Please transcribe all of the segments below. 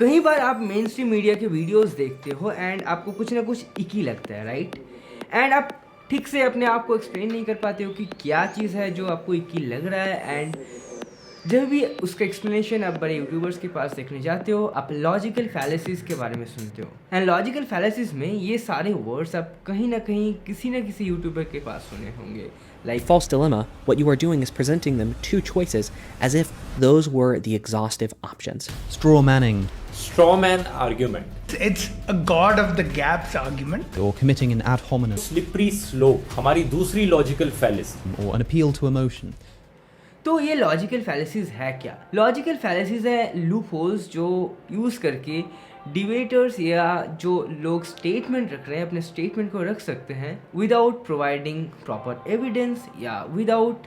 कई बार आप main stream media के वीडियोस देखते हो एंड आपको कुछ ना कुछ इकी लगता है, राइट? एंड आप ठीक से अपने आप को एक्सप्लेन नहीं कर पाते हो कि क्या चीज़ है जो आपको इकी लग रहा है। एंड जब भी उसका एक्सप्लेनेशन आप बड़े यूट्यूबर्स के पास देखने जाते हो, आप लॉजिकल फैलेसीज के बारे में सुनते हो। एंड लॉजिकल फैलेसीज में ये सारे वर्ड्स आप कहीं ना कहीं किसी ना किसी यूट्यूबर के पास सुने होंगे। Like false dilemma, what you are doing is presenting them two choices as if those were the exhaustive options. Strawmanning. Strawman argument. It's a god of the gaps argument. Or committing an ad hominem. Slippery slope. हमारी दूसरी logical fallacy. Or an appeal to emotion. तो ये logical फैलेसीज है क्या? Logical फैलेसीज है loop holes जो use करके debtors या जो लोग स्टेटमेंट रख रहे हैं अपने स्टेटमेंट को रख सकते हैं विदाउट प्रोवाइडिंग प्रॉपर एविडेंस या without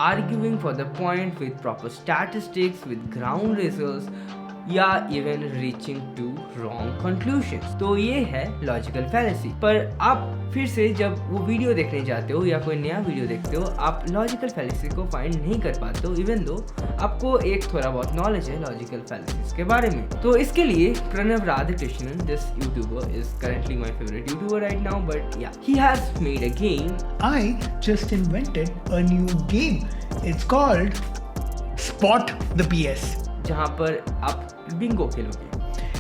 arguing for the point with proper statistics with ground results या even reaching to wrong conclusions. तो ये है लॉजिकल फैलेसी। पर आप फिर से जब वो वीडियो देखने जाते हो या कोई नया वीडियो देखते हो, आप लॉजिकल फैलेसी को फाइंड नहीं कर पाते हो, इवन दो आपको एक थोड़ा बहुत नॉलेज है लॉजिकल फैलेसीज के बारे में। तो इसके लिए Pranav Radhakrishnan, this YouTuber is currently my favourite YouTuber right now, but yeah he has made a game. I just invented a new game. It's called Spot the PS. जहाँ पर आप बिंगो खेलोगे।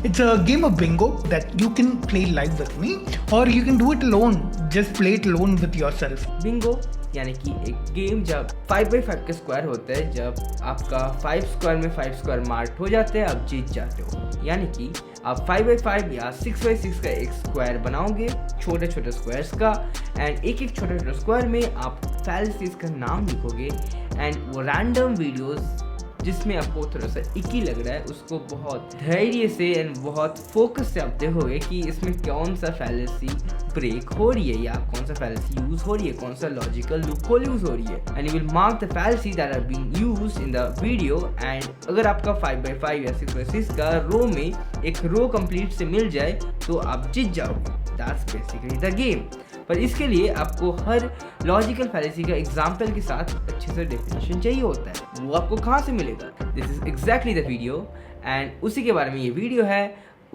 It's a game of bingo that you can play live with me or you can do it alone. Just play it alone with yourself. Bingo यानी कि एक game जब 5x5 के square होते हैं, जब आपका 5 स्क्वायर में 5 स्क्वायर मार्क हो जाते हैं, आप जीत जाते हो। यानी कि आप 5x5 या 6x6 का एक स्क्वायर बनाओगे छोटे छोटे स्क्वायर्स का, एंड एक एक छोटे छोटे स्क्वायर में आप फैलेसीज का नाम लिखोगे एंड वो रैंडम वीडियोस जिसमें आपको थोड़ा सा इकी लग रहा है उसको बहुत धैर्य से एंड बहुत फोकस से आप देखोगे कि इसमें कौन सा फैलेसी ब्रेक हो रही है या कौन सा फैलेसी यूज हो रही है, कौन सा लॉजिकल लूपहोल यूज हो रही है। And you will mark the fallacy that are being used in the video. And अगर आपका 5x5 या 6x6 का रो में एक रो कंप्लीट से मिल जाए तो आप जीत जाओगे। That's basically the game. पर इसके लिए आपको हर लॉजिकल फैलेसी का एग्जाम्पल के साथ अच्छे से डेफिनेशन चाहिए होता है। वो आपको कहाँ से मिलेगा? This is exactly the video and उसी के बारे में ये वीडियो है।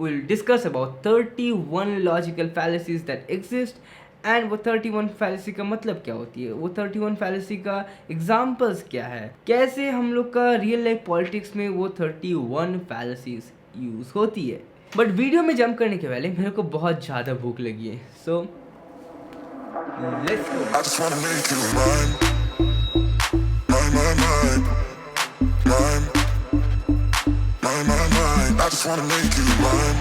Will discuss about 31 logical फैलेसीज that exist and वो 31 फैलेसी का मतलब क्या होती है, वो 31 फैलेसी का एग्जाम्पल्स क्या है, कैसे हम लोग का रियल लाइफ पॉलिटिक्स में वो 31 फैलेसीज यूज होती है। बट वीडियो में जंप करने के पहले मेरे को बहुत ज़्यादा भूख लगी है, सो let's go. I just wanna make you mine. Mine, mine, mine. Mine. Mine, mine, mine. I just wanna make you mine.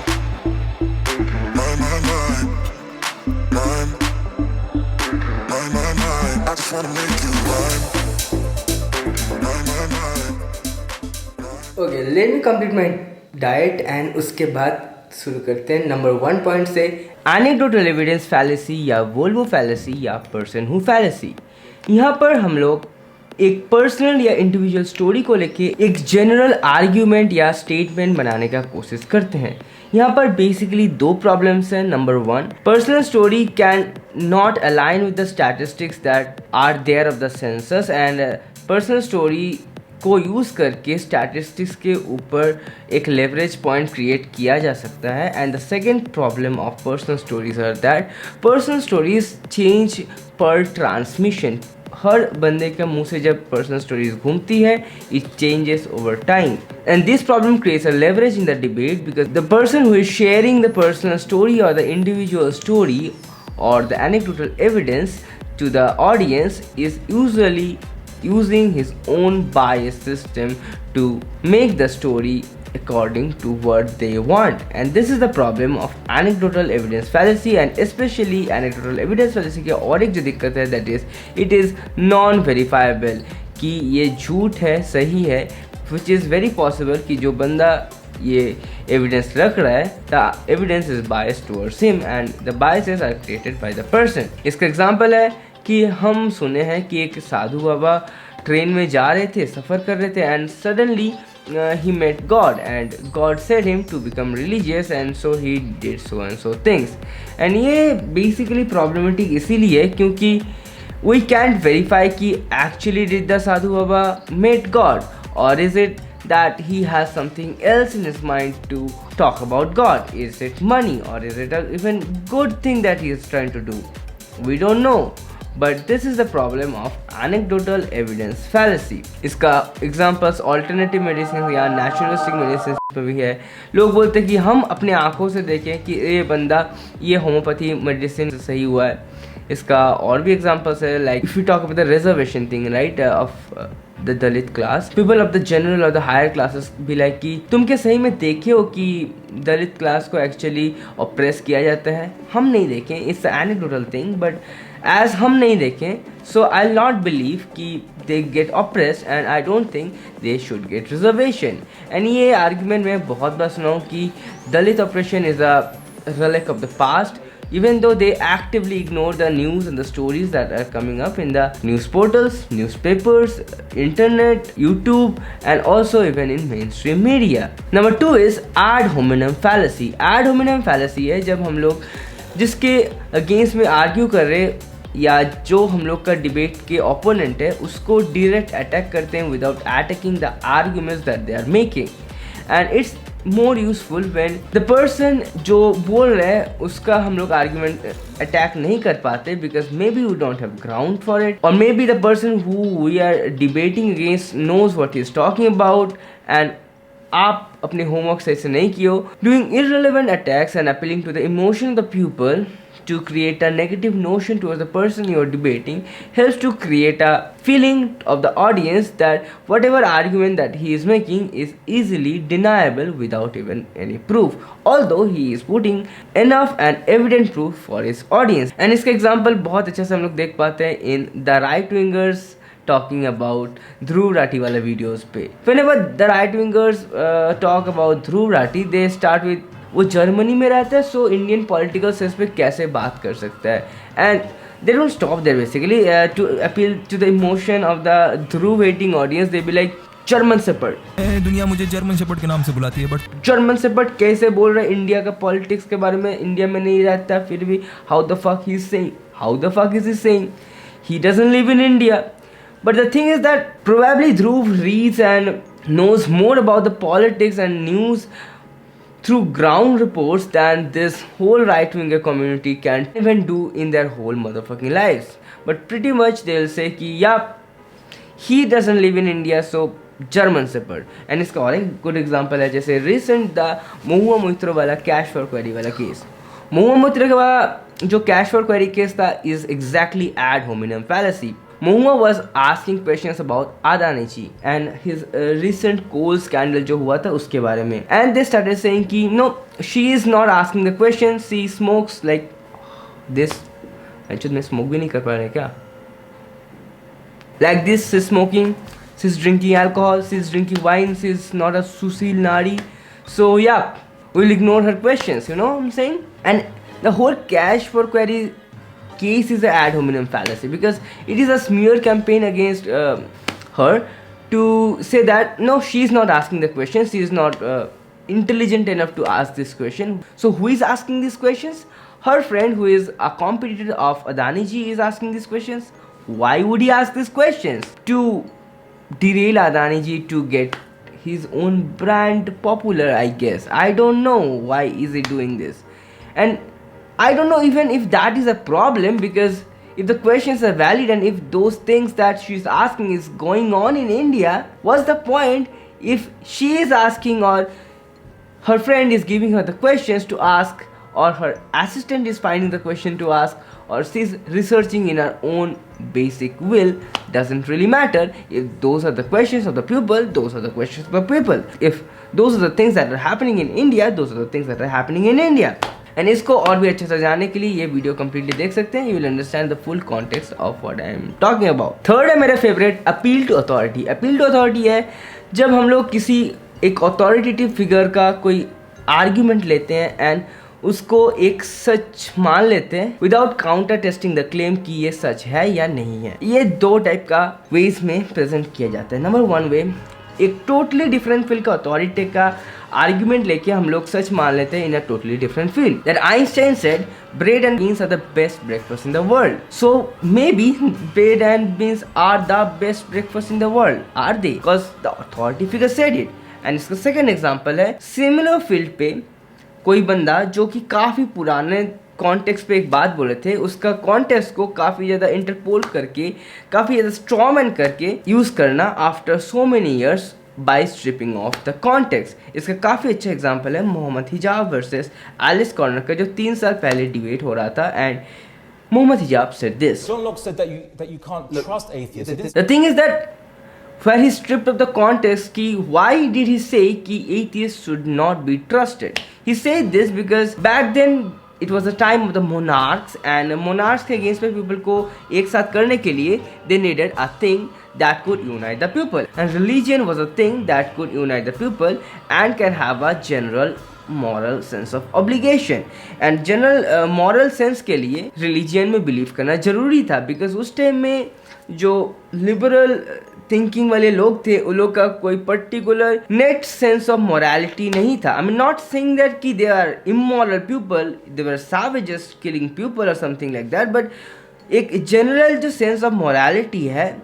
Mine, mine, mine. Mine. Mine, mine, mine. I just wanna make you mine. Mine, mine, mine. Okay, let me complete my diet and उसके बाद शुरू करते हैं number 1 point से, anecdotal evidence fallacy या Volvo fallacy या person who fallacy. यहाँ पर हम लोग एक पर्सनल या इंडिविजुअल स्टोरी को लेके एक जनरल आर्ग्यूमेंट या स्टेटमेंट बनाने का कोशिश करते हैं। यहाँ पर बेसिकली 2 प्रॉब्लम्स हैं। Number 1, personal story can not align with the statistics that are there of the census and personal story को यूज़ करके स्टैटिस्टिक्स के ऊपर एक लेवरेज पॉइंट क्रिएट किया जा सकता है। And the second problem of personal stories are that personal stories change पर ट्रांसमिशन। हर बंदे के मुंह से जब पर्सनल स्टोरीज घूमती है, it changes over time and this problem creates a leverage in the debate because the person who is sharing the personal story or the individual story or the anecdotal evidence to the audience is usually using his own bias system to make the story according to what they want, and this is the problem of anecdotal evidence fallacy and especially anecdotal evidence fallacy की और एक जो दिक्कत है that is it is non verifiable कि ये झूठ है सही है, which is very possible कि जो बंदा ये एविडेंस रख रहा है the evidence is biased towards him and the biases are created by the person। इसका एग्जाम्पल है कि हम सुने हैं कि एक साधु बाबा ट्रेन में जा रहे थे, सफ़र कर रहे थे and suddenly he met God and God said him to become religious and so he did so and so things। and ये basically problematic इसीलिए क्योंकि we can't verify कि actually did the Sadhu Baba met God or is it that he has something else in his mind to talk about God. Is it money, or is it a even good thing that he is trying to do? We don't know. But this is the problem of anecdotal evidence fallacy. इसका examples alternative medicine या naturalistic medicine पे भी है. लोग बोलते हैं कि हम अपने आंखों से देखें कि ये बंदा ये होम्योपैथी मेडिसिन से सही हुआ है. इसका और भी एग्जांपल्स है, like if you talk about the reservation thing right of the Dalit class, people of the general और द हायर क्लासेस भी लाइक कि तुम क्या सही में देखे हो कि दलित क्लास को एक्चुअली ऑप्रेस किया जाता है? हम नहीं देखें. It's anecdotal thing, but as हम नहीं देखें, so I will not believe कि they get oppressed and I don't think they should gate reservation. And ये आर्ग्यूमेंट मैं बहुत बार सुना हूँ कि Dalit operation is a relic of the past, even though they actively ignore the news and the stories that are coming up in the news portals, newspapers, internet, YouTube, and also even in mainstream media. Number 2 is ad hominem fallacy. Ad hominem fallacy है जब हम लोग जिसके against में argue कर रहे या जो हम लोग का डिबेट के ओपोनेंट है उसको डायरेक्ट अटैक करते हैं without attacking the arguments that they are making. And it's more useful when the person जो बोल रहे हैं उसका हम लोग argument attack नहीं कर पाते because maybe we don't have ground for it, or maybe the person who we are debating against knows what he is talking about and आप अपने homework सही से नहीं किए हो. Doing irrelevant attacks and appealing to the emotion of the pupil to create a negative notion towards the person you are debating helps to create a feeling of the audience that whatever argument that he is making is easily deniable without even any proof, although he is putting enough and evident proof for his audience. And इसका example बहुत अच्छे से हम लोग देख पाते हैं in the right wingers talking about Dhruv Rathi वाले videos पे. Whenever the right wingers talk about Dhruv Rathi, they start with वो जर्मनी में रहता है सो इंडियन पॉलिटिकल सेंस पे कैसे बात कर सकता है. And they don't stop there basically to appeal to the emotion of the Dhruv hating audience. They be like German shepherd. दुनिया मुझे जर्मन शेपर्ड के नाम से बुलाती है, बट जर्मन शेपर्ड कैसे बोल रहा है इंडिया का पॉलिटिक्स के बारे में? इंडिया में नहीं रहता फिर भी how the fuck he is saying, how the fuck is he saying? He doesn't live in India. But the thing is that probably Dhruv reads and knows more about the politics and news through ground reports than this whole right-winger community can even do in their whole motherfucking lives. But pretty much they'll say कि yeah, he doesn't live in India, so German Shepherd. And इसका और एक good example है जैसे recent the Mohua Moitra वाला cash for query वाला case. Mohua Moitra का वाला जो cash for query case था is exactly ad hominem fallacy. Mohua was asking questions about Adani and his recent coal scandal जो हुआ था उसके बारे में. And they started saying कि no, she is not asking the questions, she smokes like this. Actually मैं smoke भी नहीं कर पा रहे क्या? Like this, she's smoking, she's drinking alcohol, she's drinking wine, she's not a Susil Nari. So yeah, we'll ignore her questions, you know what I'm saying? And the whole cash for query case is an ad hominem fallacy because it is a smear campaign against her to say that no, she is not asking the question, she is not intelligent enough to ask this question. So who is asking these questions? Her friend who is a competitor of Adani ji is asking these questions. Why would he ask these questions? To derail Adani ji to get his own brand popular, I guess. I don't know why is he doing this. And I don't know even if that is a problem because if the questions are valid and if those things that she's asking is going on in India, what's the point if she is asking or her friend is giving her the questions to ask or her assistant is finding the question to ask or she's researching in her own basic will? Doesn't really matter. If those are the questions of the pupil, those are the questions of the pupil. If those are the things that are happening in India, those are the things that are happening in India. And इसको और भी अच्छे से जानने के लिए ये video completely देख सकते हैं. You will understand the full context of what I am talking about. Third है मेरा favourite appeal to authority. Appeal to authority है जब हम लोग किसी एक अथॉरिटेटिव फिगर का कोई आर्ग्यूमेंट लेते हैं एंड उसको एक सच मान लेते हैं without counter testing the claim कि ये सच है या नहीं है. ये दो टाइप का वेज में प्रेजेंट किया जाता है. नंबर वन वे एक टोटली डिफरेंट फील्ड का अथॉरिटी का आर्ग्यूमेंट लेके हम लोग सच मान लेते हैं in a totally different field. That Einstein said bread and beans are the best breakfast in the world. So maybe bread and beans are the best breakfast in the world. Are they? Because the authority figure said it. And इसका second example है similar field पे कोई बंदा जो कि काफ़ी पुराने context पे एक बात बोले थे, उसका कॉन्टेक्स्ट को काफ़ी ज़्यादा इंटरपोल करके, काफ़ी ज़्यादा स्ट्रॉमैन करके यूज़ करना after so many years by stripping off the context. इसका काफ़ी अच्छा एग्जाम्पल है मोहम्मद हिजाब वर्सेस एलिस कॉर्नर का, जो 3 साल पहले डिबेट हो रहा था. एंड मोहम्मद हिजाब said this. John Locke said that you can't trust atheists. The thing is that where he stripped of the context ki why did he say ki atheists should not be trusted. He said this because back then it was the time of the monarchs, and monarchs के against में people को एक साथ करने के लिए they needed a thing that could unite the people, and religion was a thing that could unite the people and can have a general moral sense of obligation. and general moral sense के लिए religion में believe करना जरूरी था, because उस time में जो liberal thinking वाले लोग थे उन लोग का कोई particular net sense of morality नहीं था. I mean not saying that कि they are immoral people, they were savages killing people और समथिंग लाइक दैट, बट एक जनरल जो सेंस ऑफ मोरालिटी है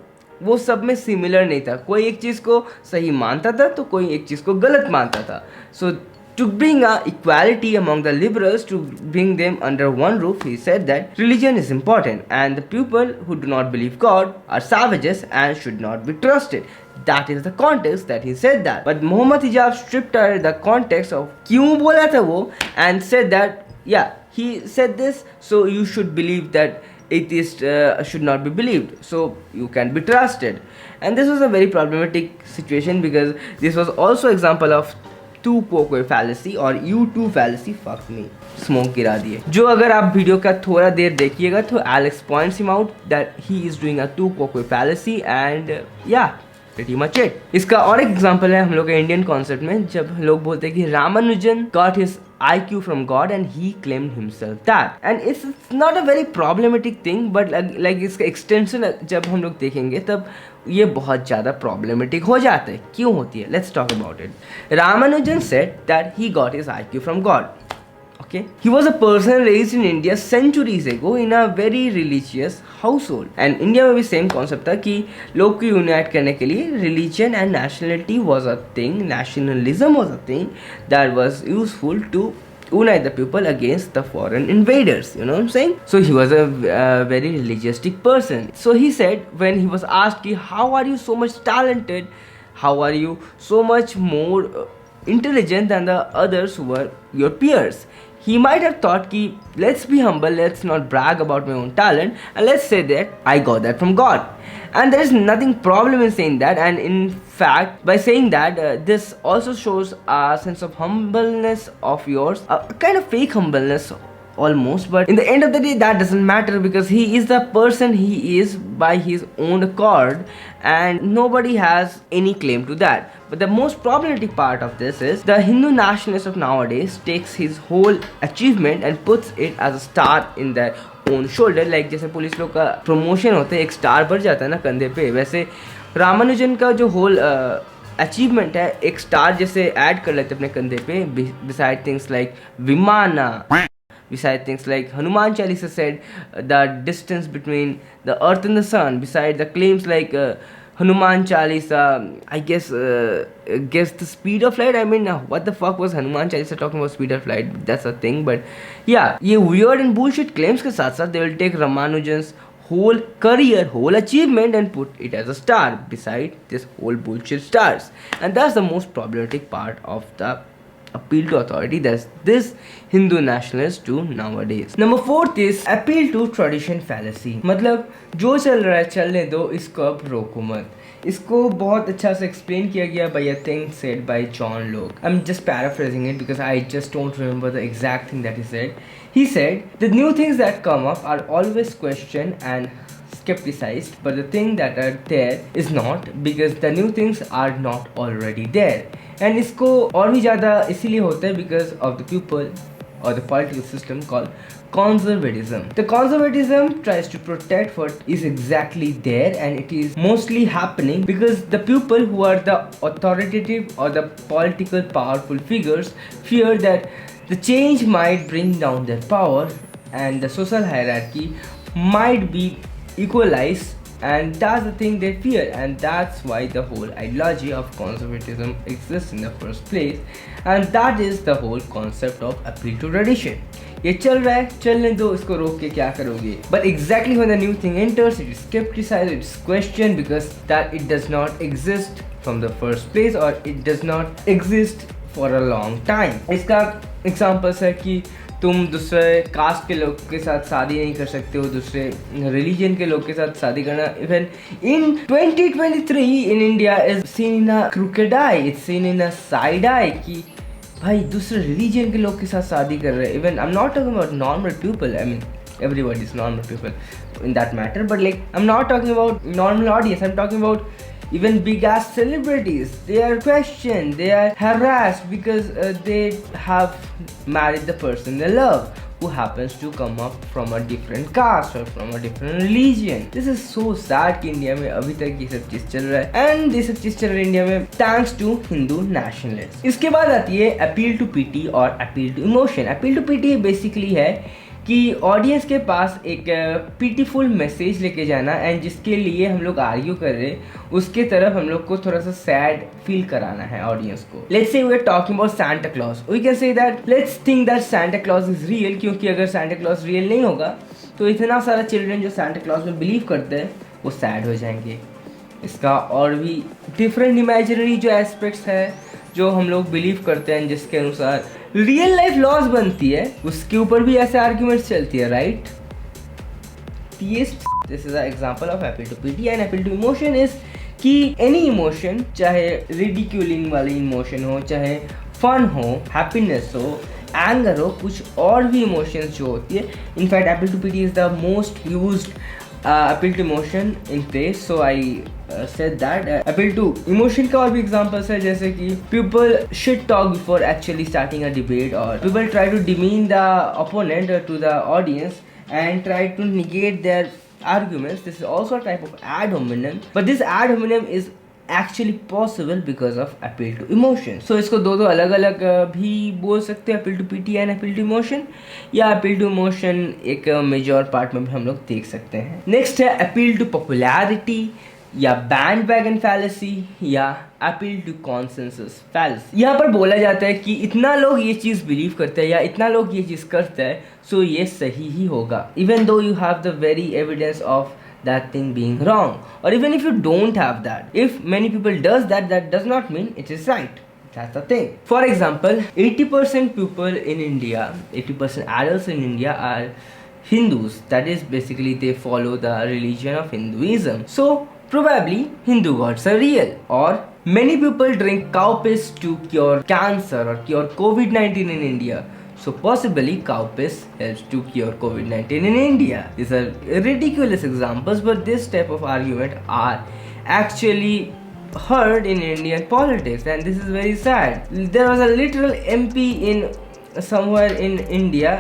वो सब में सिमिलर नहीं था. कोई एक चीज़ को सही मानता था तो कोई एक चीज़ को गलत मानता था. सो to bring a equality among the liberals, to bring them under one roof, he said that religion is important and the people who do not believe God are savages and should not be trusted. That is the context that he said that. But Muhammad Hijab stripped out the context of क्यों बोला था वो, and said that yeah, he said this so you should believe that atheists should not be believed, so you can be trusted. And this was a very problematic situation because this was also example of Quo Que Fallacy और U2 Fallacy. fuck me, smoke गिरा दिए. जो अगर आप video का थोड़ा देर देखिएगा तो Alex points him out that he is doing a Quo Que Fallacy and या pretty much it. इसका और एक एग्जांपल है हम लोग के इंडियन कॉन्सेप्ट में, जब लोग बोलते हैं कि Ramanujan got his IQ from God and he claimed himself that. And it's not a very problematic thing, but like इसका एक्सटेंशन जब हम लोग देखेंगे तब ये बहुत ज़्यादा प्रॉब्लमेटिक हो जाता है. क्यों होती है? Let's talk about it. Ramanujan said that he got his IQ from God. Okay, he was a person raised in India centuries ago in a very religious household. And India में भी same concept था कि लोग को unite करने के लिए religion and nationality was a thing, nationalism was a thing that was useful to unite the people against the foreign invaders. You know what I'm saying? So he was a very religioustic person. So he said when he was asked कि how are you so much talented, how are you so much more intelligent than the others who were your peers, he might have thought ki let's be humble, let's not brag about my own talent, and let's say that I got that from God. And there is nothing problem in saying that, and in fact by saying that this also shows a sense of humbleness of yours, a kind of fake humbleness almost, but in the end of the day that doesn't matter because he is the person he is by his own accord and nobody has any claim to that. But the most problematic part of this is the Hindu nationalist of nowadays takes his whole achievement and puts it as a star in their own shoulder. Like जैसे police लोग का promotion होता है एक star बढ़ जाता है ना कंधे पे, वैसे रामानुजन का जो होल अचीवमेंट है एक स्टार जैसे ऐड कर लेते अपने कंधे पे, beside things like Vimana, beside things like Hanuman Chalisa said the distance between the earth and the sun, beside the claims like Hanuman Chalisa, I guess the speed of light. I mean, what the fuck was Hanuman Chalisa talking about speed of light? That's a thing, but yeah, ये weird and bullshit claims के साथ साथ they will take Ramanujan's whole career, whole achievement and put it as a star beside this whole bullshit stars. And that's the most problematic part of the appeal to authority that this Hindu nationalists do nowadays. Number 4 is appeal to tradition fallacy. मतलब जो चल रहा है चलने दो, इसको अब रोको मत. इसको बहुत अच्छा से explain किया गया by a thing said by John Locke. I'm just paraphrasing it because I just don't remember the exact thing that he said. He said the new things that come up are always questioned and skepticized, but the thing that are there is not, because the new things are not already there. And इसको और भी ज़्यादा इसीलिए होता है because of the people or the political system called conservatism. The conservatism tries to protect what is exactly there, and it is mostly happening because the people who are the authoritative or the political powerful figures fear that the change might bring down their power and the social hierarchy might be equalized, and that's the thing they fear, and that's why the whole ideology of conservatism exists in the first place, and that is the whole concept of appeal to tradition. ये चल रहा है, चलने दो, इसको रोक के क्या करोगे? But exactly when the new thing enters, it is criticized, it is questioned because that it does not exist from the first place or it does not exist for a long time. इसका examples है कि तुम दूसरे cast के लोग के साथ शादी नहीं कर सकते हो, दूसरे रिलीजन के लोग के साथ शादी करना even in 2023 in India is seen in a crooked I, it's seen in a side I कि भाई दूसरे रिलीजन के लोग के साथ शादी कर रहे हैं. Even I am not talking about normal people, I mean everybody is normal people in that matter, but like I'm not talking about normal audience, I'm talking about even big ass celebrities. They are questioned, they are harassed because they have married the person they love who happens to come up from a different caste or from a different religion. This is so sad कि India में अभी तक ये सब चीज चल रहा है, and ये सब चीज चल रही है इंडिया में thanks to Hindu nationalists. इसके बाद आती है appeal to pity और appeal to emotion. Appeal to pity basically है कि ऑडियंस के पास एक पीटीफुल मैसेज लेके जाना, एंड जिसके लिए हम लोग आर्ग्यू कर रहे हैं उसके तरफ हम लोग को थोड़ा सा सैड फील कराना है ऑडियंस को. Let's say we are talking about Santa Claus, we can say that let's think that Santa Claus is real, क्योंकि अगर सांता क्लॉज रियल नहीं होगा तो इतना सारा चिल्ड्रन जो सांता क्लॉज में बिलीव करते हैं वो सैड हो जाएंगे. इसका और भी डिफरेंट इमेजिनरी जो एस्पेक्ट्स है जो हम लोग बिलीव करते हैं जिसके अनुसार रियल लाइफ लॉज बनती है, उसके ऊपर भी ऐसे आर्ग्यूमेंट्स चलती है, right? This is a example of appeal to pity and appeal to emotion is कि एनी इमोशन, चाहे रिडिक्यूलिंग वाली इमोशन हो, चाहे फन हो, हैप्पीनेस हो, एंगर हो, कुछ और भी इमोशंस जो होती है. In fact appeal to pity is the most used appeal to emotion in place, so I said that appeal to emotion का और भी examples है, जैसे कि people should talk before actually starting a debate, or people try to demean the opponent to the audience and try to negate their arguments. This is also a type of ad hominem, but this ad hominem is actually possible because of appeal to emotion. So इसको दो अलग अलग भी बोल सकते हैं, appeal to pity and appeal to emotion, या appeal to emotion एक मेजर पार्ट में भी हम लोग देख सकते हैं. नेक्स्ट है appeal to popularity या bandwagon fallacy या appeal to consensus fallacy. यहाँ पर बोला जाता है कि इतना लोग ये चीज़ बिलीव करते हैं या इतना लोग ये चीज़ करते हैं सो ये सही ही होगा, even though you have the very evidence of that thing being wrong, or even if you don't have that, if many people does that, that does not mean it is right. That's the thing. For example, 80% people in India, 80% adults in India are Hindus. That is basically they follow the religion of Hinduism. So probably Hindu gods are real. Or many people drink cow piss to cure cancer or cure COVID-19 in India. So possibly cow piss helps to cure COVID-19 in India. These are ridiculous examples, but this type of argument are actually heard in Indian politics, and this is very sad. There was a literal MP in somewhere in India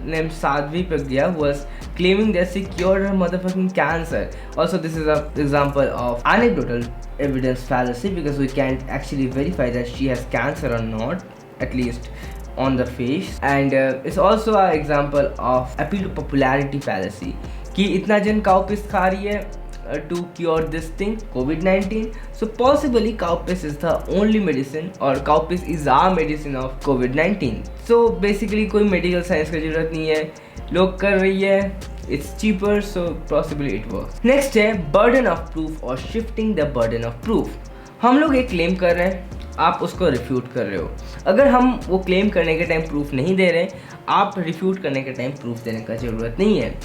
named Sadhvi Pragya who was claiming that she cured her motherfucking cancer. Also, this is an example of anecdotal evidence fallacy because we can't actually verify that she has cancer or not, at least on the face. And it's also an example of appeal to popularity fallacy कि इतना जन cow piss खा रही है to cure this thing COVID-19, so possibly cow piss is the only medicine, or cow piss is our medicine of COVID-19. So basically कोई medical science की जरूरत नहीं है, लोग कर रही है, it's cheaper, so possibly it works. Next है burden of proof or shifting the burden of proof. हम लोग एक claim कर रहे हैं, आप उसको रिफ्यूट कर रहे हो. अगर हम वो क्लेम करने के टाइम प्रूफ नहीं दे रहे, आप रिफ्यूट करने के टाइम प्रूफ देने का ज़रूरत नहीं है.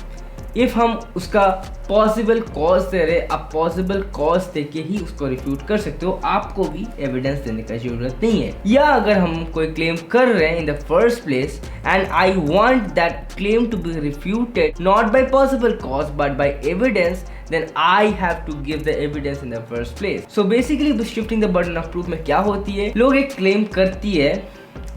इफ़ हम उसका पॉसिबल कॉज दे रहे, आप पॉसिबल कॉज दे के ही उसको रिफ्यूट कर सकते हो, आपको भी एविडेंस देने का ज़रूरत नहीं है. या अगर हम कोई क्लेम कर रहे हैं in the first place and I want that claim to be refuted not by possible cause but by evidence, then I have to give the evidence in the first place. So basically shifting the burden of proof में क्या होती है, लोग एक claim करती है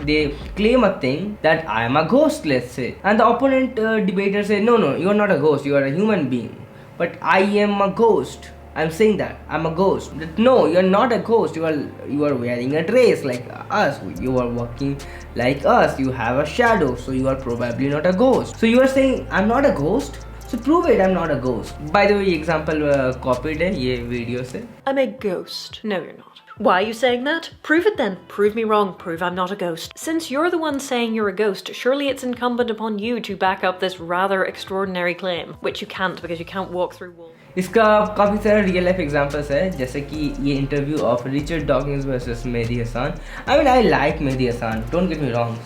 they claim a thing that I am a ghost, let's say, and the opponent debater says, no, you are not a ghost, you are a human being. But I am a ghost. I'm saying that I'm a ghost. That, no, you are not a ghost. You are wearing a dress like us. You are walking like us. You have a shadow, so you are probably not a ghost. So you are saying I'm not a ghost. So prove it, I'm not a ghost. By the way, example copied है ये video से. I'm a ghost. No, you're not. Why are you saying that? Prove it then. Prove me wrong. Prove I'm not a ghost. Since you're the one saying you're a ghost, surely it's incumbent upon you to back up this rather extraordinary claim, which you can't because you can't walk through walls. इसका काफ़ी सारे real life examples है, जैसे कि ये interview of Richard Dawkins versus Mehdi Hasan. I mean I like Mehdi Hasan, don't get me wrong.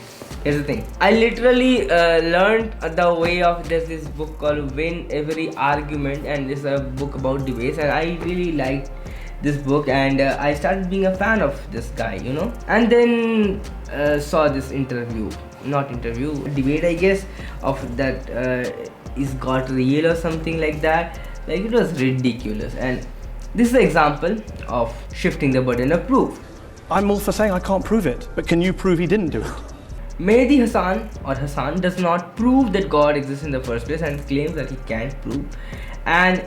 Here's the thing. I literally learned the way of this book called Win Every Argument, and this is a book about debates, and I really liked this book, and I started being a fan of this guy, you know. And then saw this debate, I guess, of that is got real or something like that. Like, it was ridiculous, and this is the example of shifting the burden of proof. I'm all for saying I can't prove it, but can you prove he didn't do it? Mehdi Hassan does not prove that God exists in the first place and claims that he can't prove, and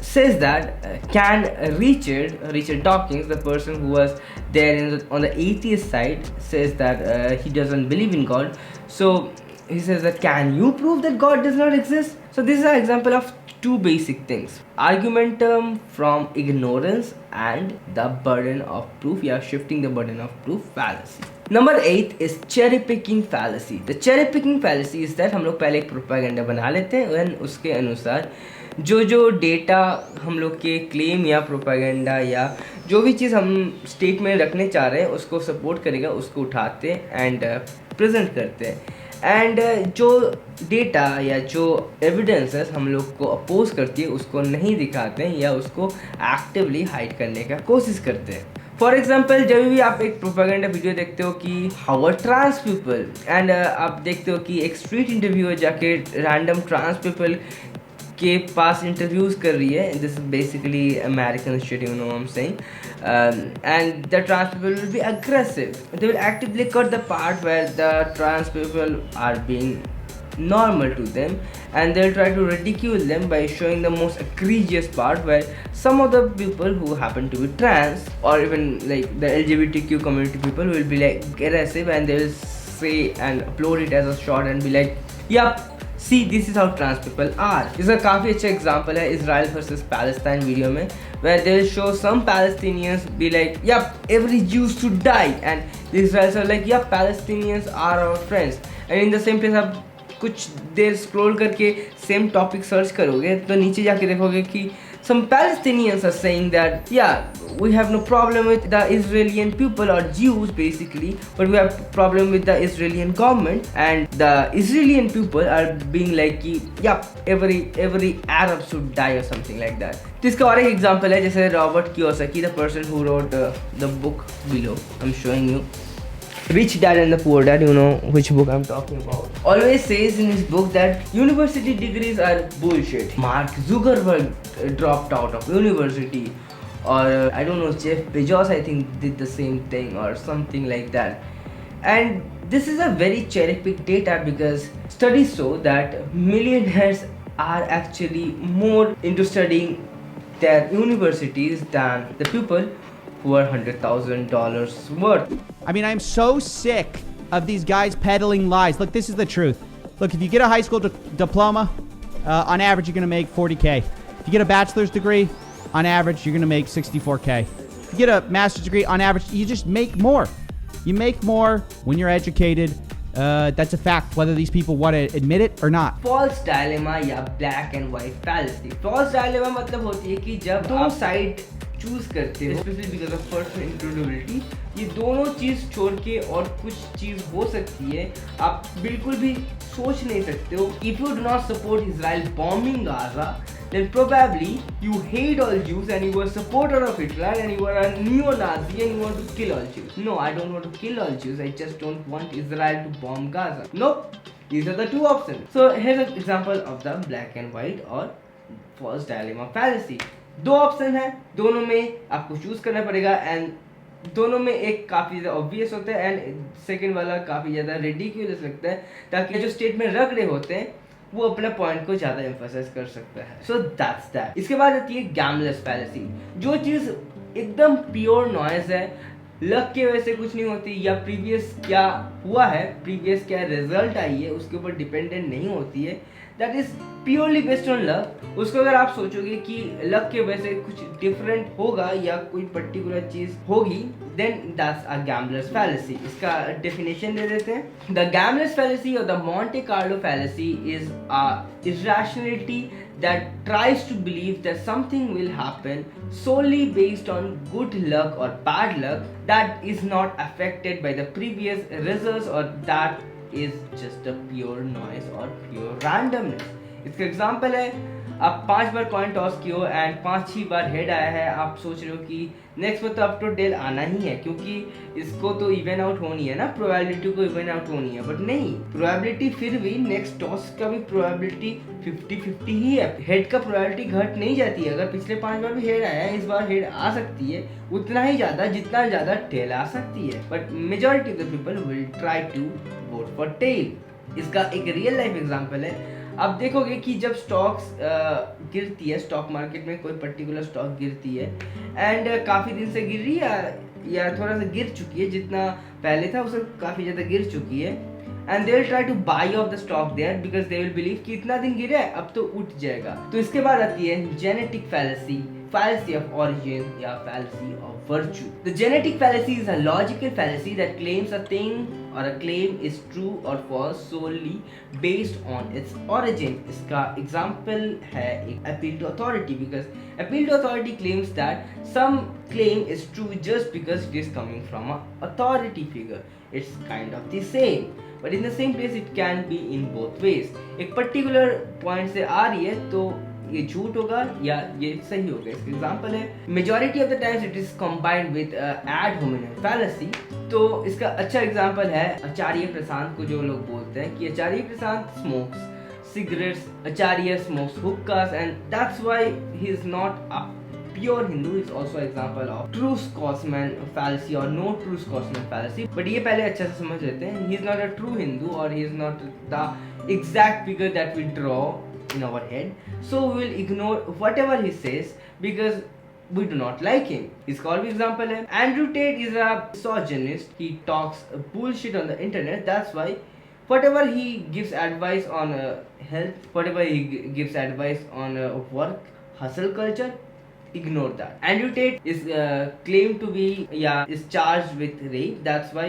says that can Richard Dawkins, the person who was there on the atheist side, says that he doesn't believe in God. So he says that can you prove that God does not exist? So this is an example of two basic things: argumentum from ignorance and the burden of proof, या shifting the burden of proof fallacy. Number 8 is cherry picking fallacy. The cherry picking fallacy is that हम लोग पहले एक propaganda बना लेते हैं और उसके अनुसार जो डेटा हम लोग के क्लेम या प्रोपेगेंडा या जो भी चीज़ हम स्टेट में रखने चाह रहे हैं उसको सपोर्ट करेगा, उसको उठाते हैं एंड प्रेजेंट करते हैं. एंड जो डेटा या जो एविडेंसेस हम लोग को अपोज करती है उसको नहीं दिखाते हैं या उसको एक्टिवली हाइड करने का कोशिश करते हैं. फॉर एग्जाम्पल, जब भी आप एक प्रोपेगेंडा वीडियो देखते हो कि how are trans people, and आप देखते हो कि एक स्ट्रीट इंटरव्यू जाके रैंडम ट्रांस पीपल के पास इंटरव्यूज कर रही है. This is basically American shit, you know what I am saying. And the trans people will be aggressive. They will actively cut the part where the trans people are being normal to them, and they'll try to ridicule them by showing the most egregious part where some of the people who happen to be trans or even like the LGBTQ community people will be like aggressive, and they will say and upload it as a short and be like, yep, see, this is how trans people are. इसका काफ़ी अच्छा example है Israel versus Palestine video में, where they will show some Palestinians be like, yep, every Jew should die, and the Israelis are like, yep, Palestinians are our friends. And in the same place आप कुछ देर scroll करके same topic search करोगे तो नीचे जाके देखोगे कि some Palestinians are saying that yeah, we have no problem with the Israeli people or Jews basically, but we have problem with the Israeli government, and the Israeli people are being like yeah, every Arab should die or something like that. तो इसका और एक example है, जैसे Robert Kiyosaki, the person who wrote the book below, I'm showing you, Rich Dad and the Poor Dad, you know which book I'm talking about, always says in his book that university degrees are bullshit. Mark Zuckerberg dropped out of university, or I don't know, Jeff Bezos I think did the same thing or something like that. And this is a very cherry picked data because studies show that millionaires are actually more into studying their universities than the people who are $100,000 worth. I mean, I'm so sick of these guys peddling lies. Look, this is the truth. Look, if you get a high school diploma, on average, you're going to make 40K. If you get a bachelor's degree, on average, you're going to make 64K. If you get a master's degree, on average, you just make more. You make more when you're educated. That's a fact, whether these people want to admit it or not. False dilemma या black and white fallacy. False dilemma मतलब होती है कि जब दो side choose करते हो, specially because of personal इंक्रेडुलिटी, ये दोनों चीज़ छोड़ के और कुछ चीज़ हो सकती है, आप बिल्कुल भी सोच नहीं सकते हो. If you do not support Israel bombing Gaza, then probably you hate all Jews and you are a supporter of Hitler and you are a neo-Nazi and you want to kill all Jews. No, I don't want to kill all Jews, I just don't want Israel to bomb Gaza. Nope, these are the two options. So here's an example of the black and white or false dilemma fallacy. दो option है, दोनों में आपको choose करना पड़ेगा, and दोनों में एक काफ़ी ज़्यादा ऑब्वियस होता है एंड सेकंड वाला काफ़ी ज़्यादा रिडिक्यूलस लगता है, ताकि जो स्टेटमेंट रख रहे होते हैं वो अपना पॉइंट को ज़्यादा एम्फसाइज कर सकता है। So that's that. इसके बाद आती है गैमलेस फैलेसी। जो चीज़ एकदम प्योर नॉइज है, लक के वजह से कुछ नहीं होती, या प्रीवियस क्या हुआ है, प्रीवियस क्या रिजल्ट आई है उसके ऊपर डिपेंडेंट नहीं होती है, that is purely based on luck. उसको अगर आप सोचोगे कि लक के वजह से कुछ डिफरेंट होगा या कोई पर्टिकुलर चीज होगी, then that's a gambler's fallacy. इसका डेफिनेशन दे देते हैं। The gambler's fallacy or the Monte Carlo fallacy is a irrationality that tries to believe that something will happen solely based on good luck or bad luck that is not affected by the previous results, or that is just a pure noise or pure randomness. इसका example है, आप 5 बार coin toss किए हो and 5-6 bar head आया है, आप सोच रहे हो कि नेक्स्ट में तो अप टू टेल आना ही है क्योंकि इसको तो इवन आउट होनी है ना, प्रोबेबिलिटी को इवन आउट होनी है, बट नहीं, प्रोबेबिलिटी फिर भी नेक्स्ट टॉस का भी प्रोबेबिलिटी 50-50 ही है। हेड का प्रोबेबिलिटी घट नहीं जाती है। अगर पिछले 5 बार भी हेड आया है, इस बार हेड आ सकती है उतना ही ज़्यादा जितना ज़्यादा टेल आ सकती है, but majority of the people will try to vote for tail. इसका एक रियल लाइफ एग्जाम्पल है। आप देखोगे कि जब स्टॉक्स गिरती है, स्टॉक मार्केट में कोई पर्टिकुलर स्टॉक गिरती है एंड काफ़ी दिन से गिर रही है या थोड़ा सा गिर चुकी है, जितना पहले था उससे काफ़ी ज़्यादा गिर चुकी है, and they will try to buy of the stock there because they will believe कि इतना दिन गिरा है अब तो उठ जाएगा। तो इसके बाद आती है genetic fallacy, fallacy of origin या fallacy of virtue. The genetic fallacy is a logical fallacy that claims a thing or a claim is true or false solely based on its origin. इसका example है एक appeal to authority, because appeal to authority claims that some claim is true just because it is coming from an authority figure. It's kind of the same, but in the same place it can be in both ways. एक particular point से आ रही है तो ये झूठ होगा या ये सही होगा। इसका एग्जांपल है, majority of the times it is combined with ad hominem fallacy. तो इसका अच्छा एग्जांपल है आचार्य प्रशांत को, जो लोग बोलते हैं कि Acharya Prashant smokes cigarettes, Acharya smokes hookahs, and that's why he is not a pure Hindu. Is also an example of true Scotsman fallacy or no true Scotsman fallacy. But ये पहले अच्छे से समझ लेते हैं, he is not a true Hindu or he is not the exact figure that we draw in our head. So we will ignore whatever he says because we do not like him. इसका और भी example है, Andrew Tate is a misogynist. He talks bullshit on the internet. That's why whatever he gives advice on health, whatever he gives advice on work, hustle culture, ignore that. Andrew Tate is claimed to be is charged with rape. That's why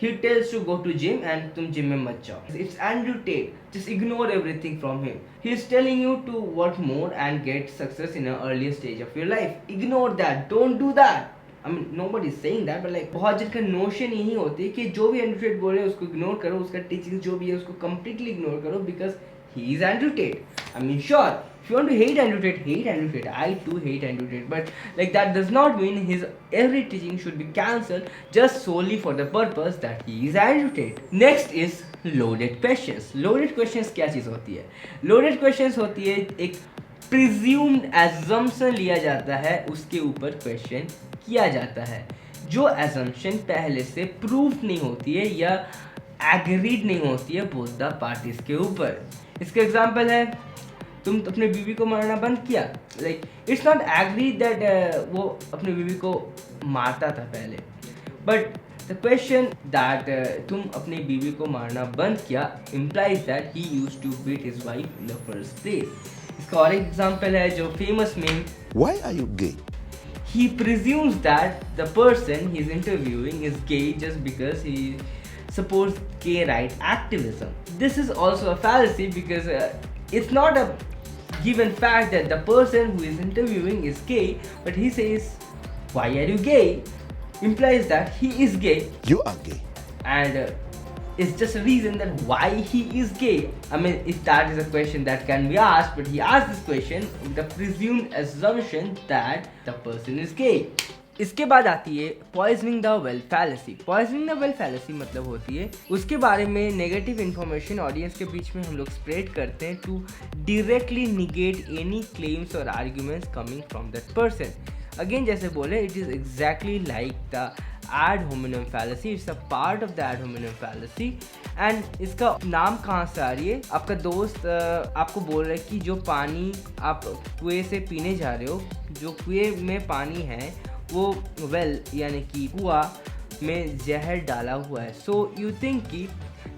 he tells to go to gym and तुम gym में मत जाओ. It's Andrew Tate. Just ignore everything from him. He is telling you to work more and get success in an earlier stage of your life. Ignore that. Don't do that. I mean, nobody is saying that, but like बहुत जन का notion यही होती है कि जो भी Andrew Tate बोल रहे हैं उसको ignore करो, उसका teaching जो भी है उसको completely ignore करो because he is Andrew Tate. I mean, sure, if you want to hate Andrew Tate, hate Andrew Tate. I too hate Andrew Tate, but like that does not mean his every teaching should be cancelled just solely for the purpose that he is Andrew Tate. Next is loaded questions. Loaded questions क्या चीज़ होती है? Loaded questions होती है एक presumed assumption लिया जाता है, उसके ऊपर question किया जाता है, जो assumption पहले से proof नहीं होती है या agreed नहीं होती है both the parties के ऊपर। इसका एग्जाम्पल है, तुम अपने बीवी को मारना बंद किया, like it's not agreed that वो अपने बीवी को मारता था पहले, बट द क्वेश्चन दैट तुम अपनी बीवी को मारना बंद किया implies that he used to beat his wife in the first place. इसका और एक एग्जाम्पल है जो famous meme, Why are you gay? He presumes that the person he is interviewing is gay just because he supports gay right activism. This is also a fallacy because it's not a given fact that the person who is interviewing is gay, but he says, why are you gay? Implies that he is gay. You are gay. And it's just a reason that why he is gay. I mean, if that is a question that can be asked, but he asked this question with the presumed assumption that the person is gay. इसके बाद आती है poisoning the well fallacy. Poisoning the well fallacy मतलब होती है उसके बारे में नेगेटिव इन्फॉर्मेशन ऑडियंस के बीच में हम लोग स्प्रेड करते हैं to directly negate any claims और arguments coming from that person. Again जैसे बोले, it is exactly like the ad hominem fallacy. It's a part of the ad hominem fallacy. And इसका नाम कहाँ से आ रही है? आपका दोस्त आपको बोल रहा है कि जो पानी आप कुएं से पीने जा रहे हो, जो कुएं में पानी है वो वेल यानी कि कुआं में जहर डाला हुआ है. सो यू थिंक कि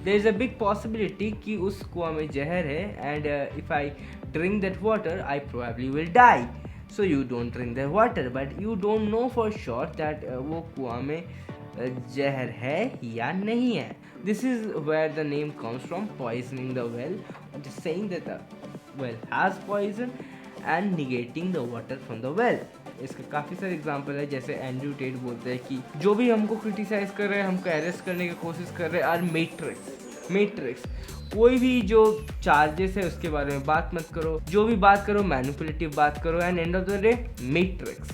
there is a big possibility कि उस कुआं में जहर है and if I drink that water I probably will die. So you don't drink the water, but you don't know for sure that वो कुआं में जहर है या नहीं है. This is where the name comes from, poisoning the well, just saying that the well has poison and negating the water from the well. इसका काफ़ी सारे एग्जाम्पल है. जैसे एंड्रू टेट बोलते हैं कि जो भी हमको क्रिटिसाइज कर रहे हैं, हमको अरेस्ट करने की कोशिश कर रहे हैं, आर मैट्रिक्स. कोई भी जो चार्जेस है उसके बारे में बात मत करो, जो भी बात करो मैनिपुलेटिव बात करो, and end of the day Matrix.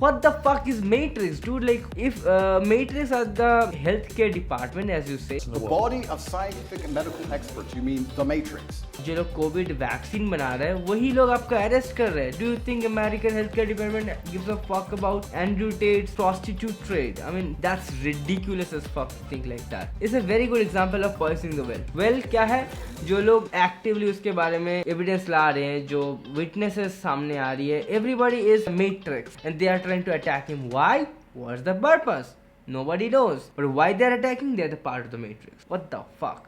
What the fuck is Matrix dude? Like if Matrix are the health care department as you say, the body of scientific and medical experts, you mean the matrix. जो लोग Covid vaccine बना रहे हैं वही लोग आपको arrest कर रहे हैं. Do you think American health care department gives a fuck about Andrew Tate's prostitute trade? I mean that's ridiculous as fuck to think like that. It's a very good example of poisoning the well. Well क्या है? जो लोग actively उसके बारे में evidence ला रहे हैं, जो विटनेसेस सामने आ रही है, everybody is Matrix and they are trying to attack him. Why? What's the purpose? Nobody knows. But why they are attacking? They are the part of the matrix. What the fuck?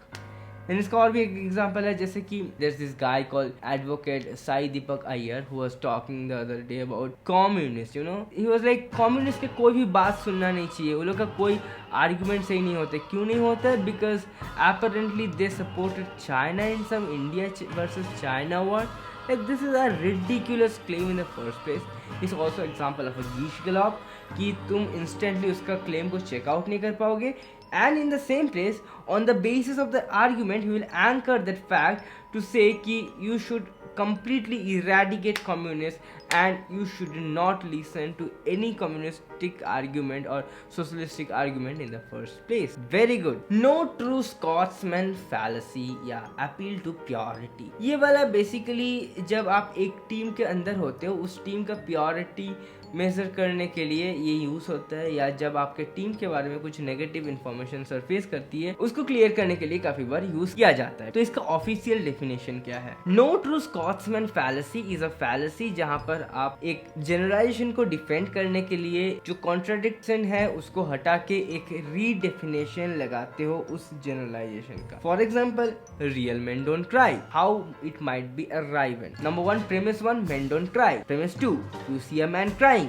And इसका और भी एक example है, जैसे कि there's this guy called advocate Sai Deepak Iyer who was talking the other day about communists, you know. He was like, communist के कोई भी बात सुनना नहीं चाहिए, वो लोग का कोई आर्गुमेंट सही नहीं होते. क्यों नहीं होता? Because apparently they supported China in some India versus China war. Like this is a ridiculous claim in the first place. It's also example of a Gish Gallop कि तुम instantly उसका claim को check out नहीं कर पाओगे. And in the same place, on the basis of the argument, he will anchor that fact to say कि you should completely eradicate communists and you should not listen to any communistic argument or socialistic argument in the first place. Very good. No true Scotsman fallacy या appeal to purity. ये वाला basically जब आप एक team के अंदर होते हो, उस टीम का purity मेजर करने के लिए ये यूज होता है, या जब आपके टीम के बारे में कुछ नेगेटिव इन्फॉर्मेशन सरफेस करती है उसको क्लियर करने के लिए काफी बार यूज किया जाता है. तो इसका ऑफिशियल डेफिनेशन क्या है? No true Scotsman fallacy is a fallacy जहां पर आप एक जनरलाइजेशन को डिफेंड करने के लिए जो कॉन्ट्राडिक्शन है उसको हटा के एक रीडेफिनेशन लगाते हो उस जनरलाइजेशन का. For example, real men don't cry, how it might be a riven. Number 1 premise 1 men don't cry. Premise 2 you see a man crying.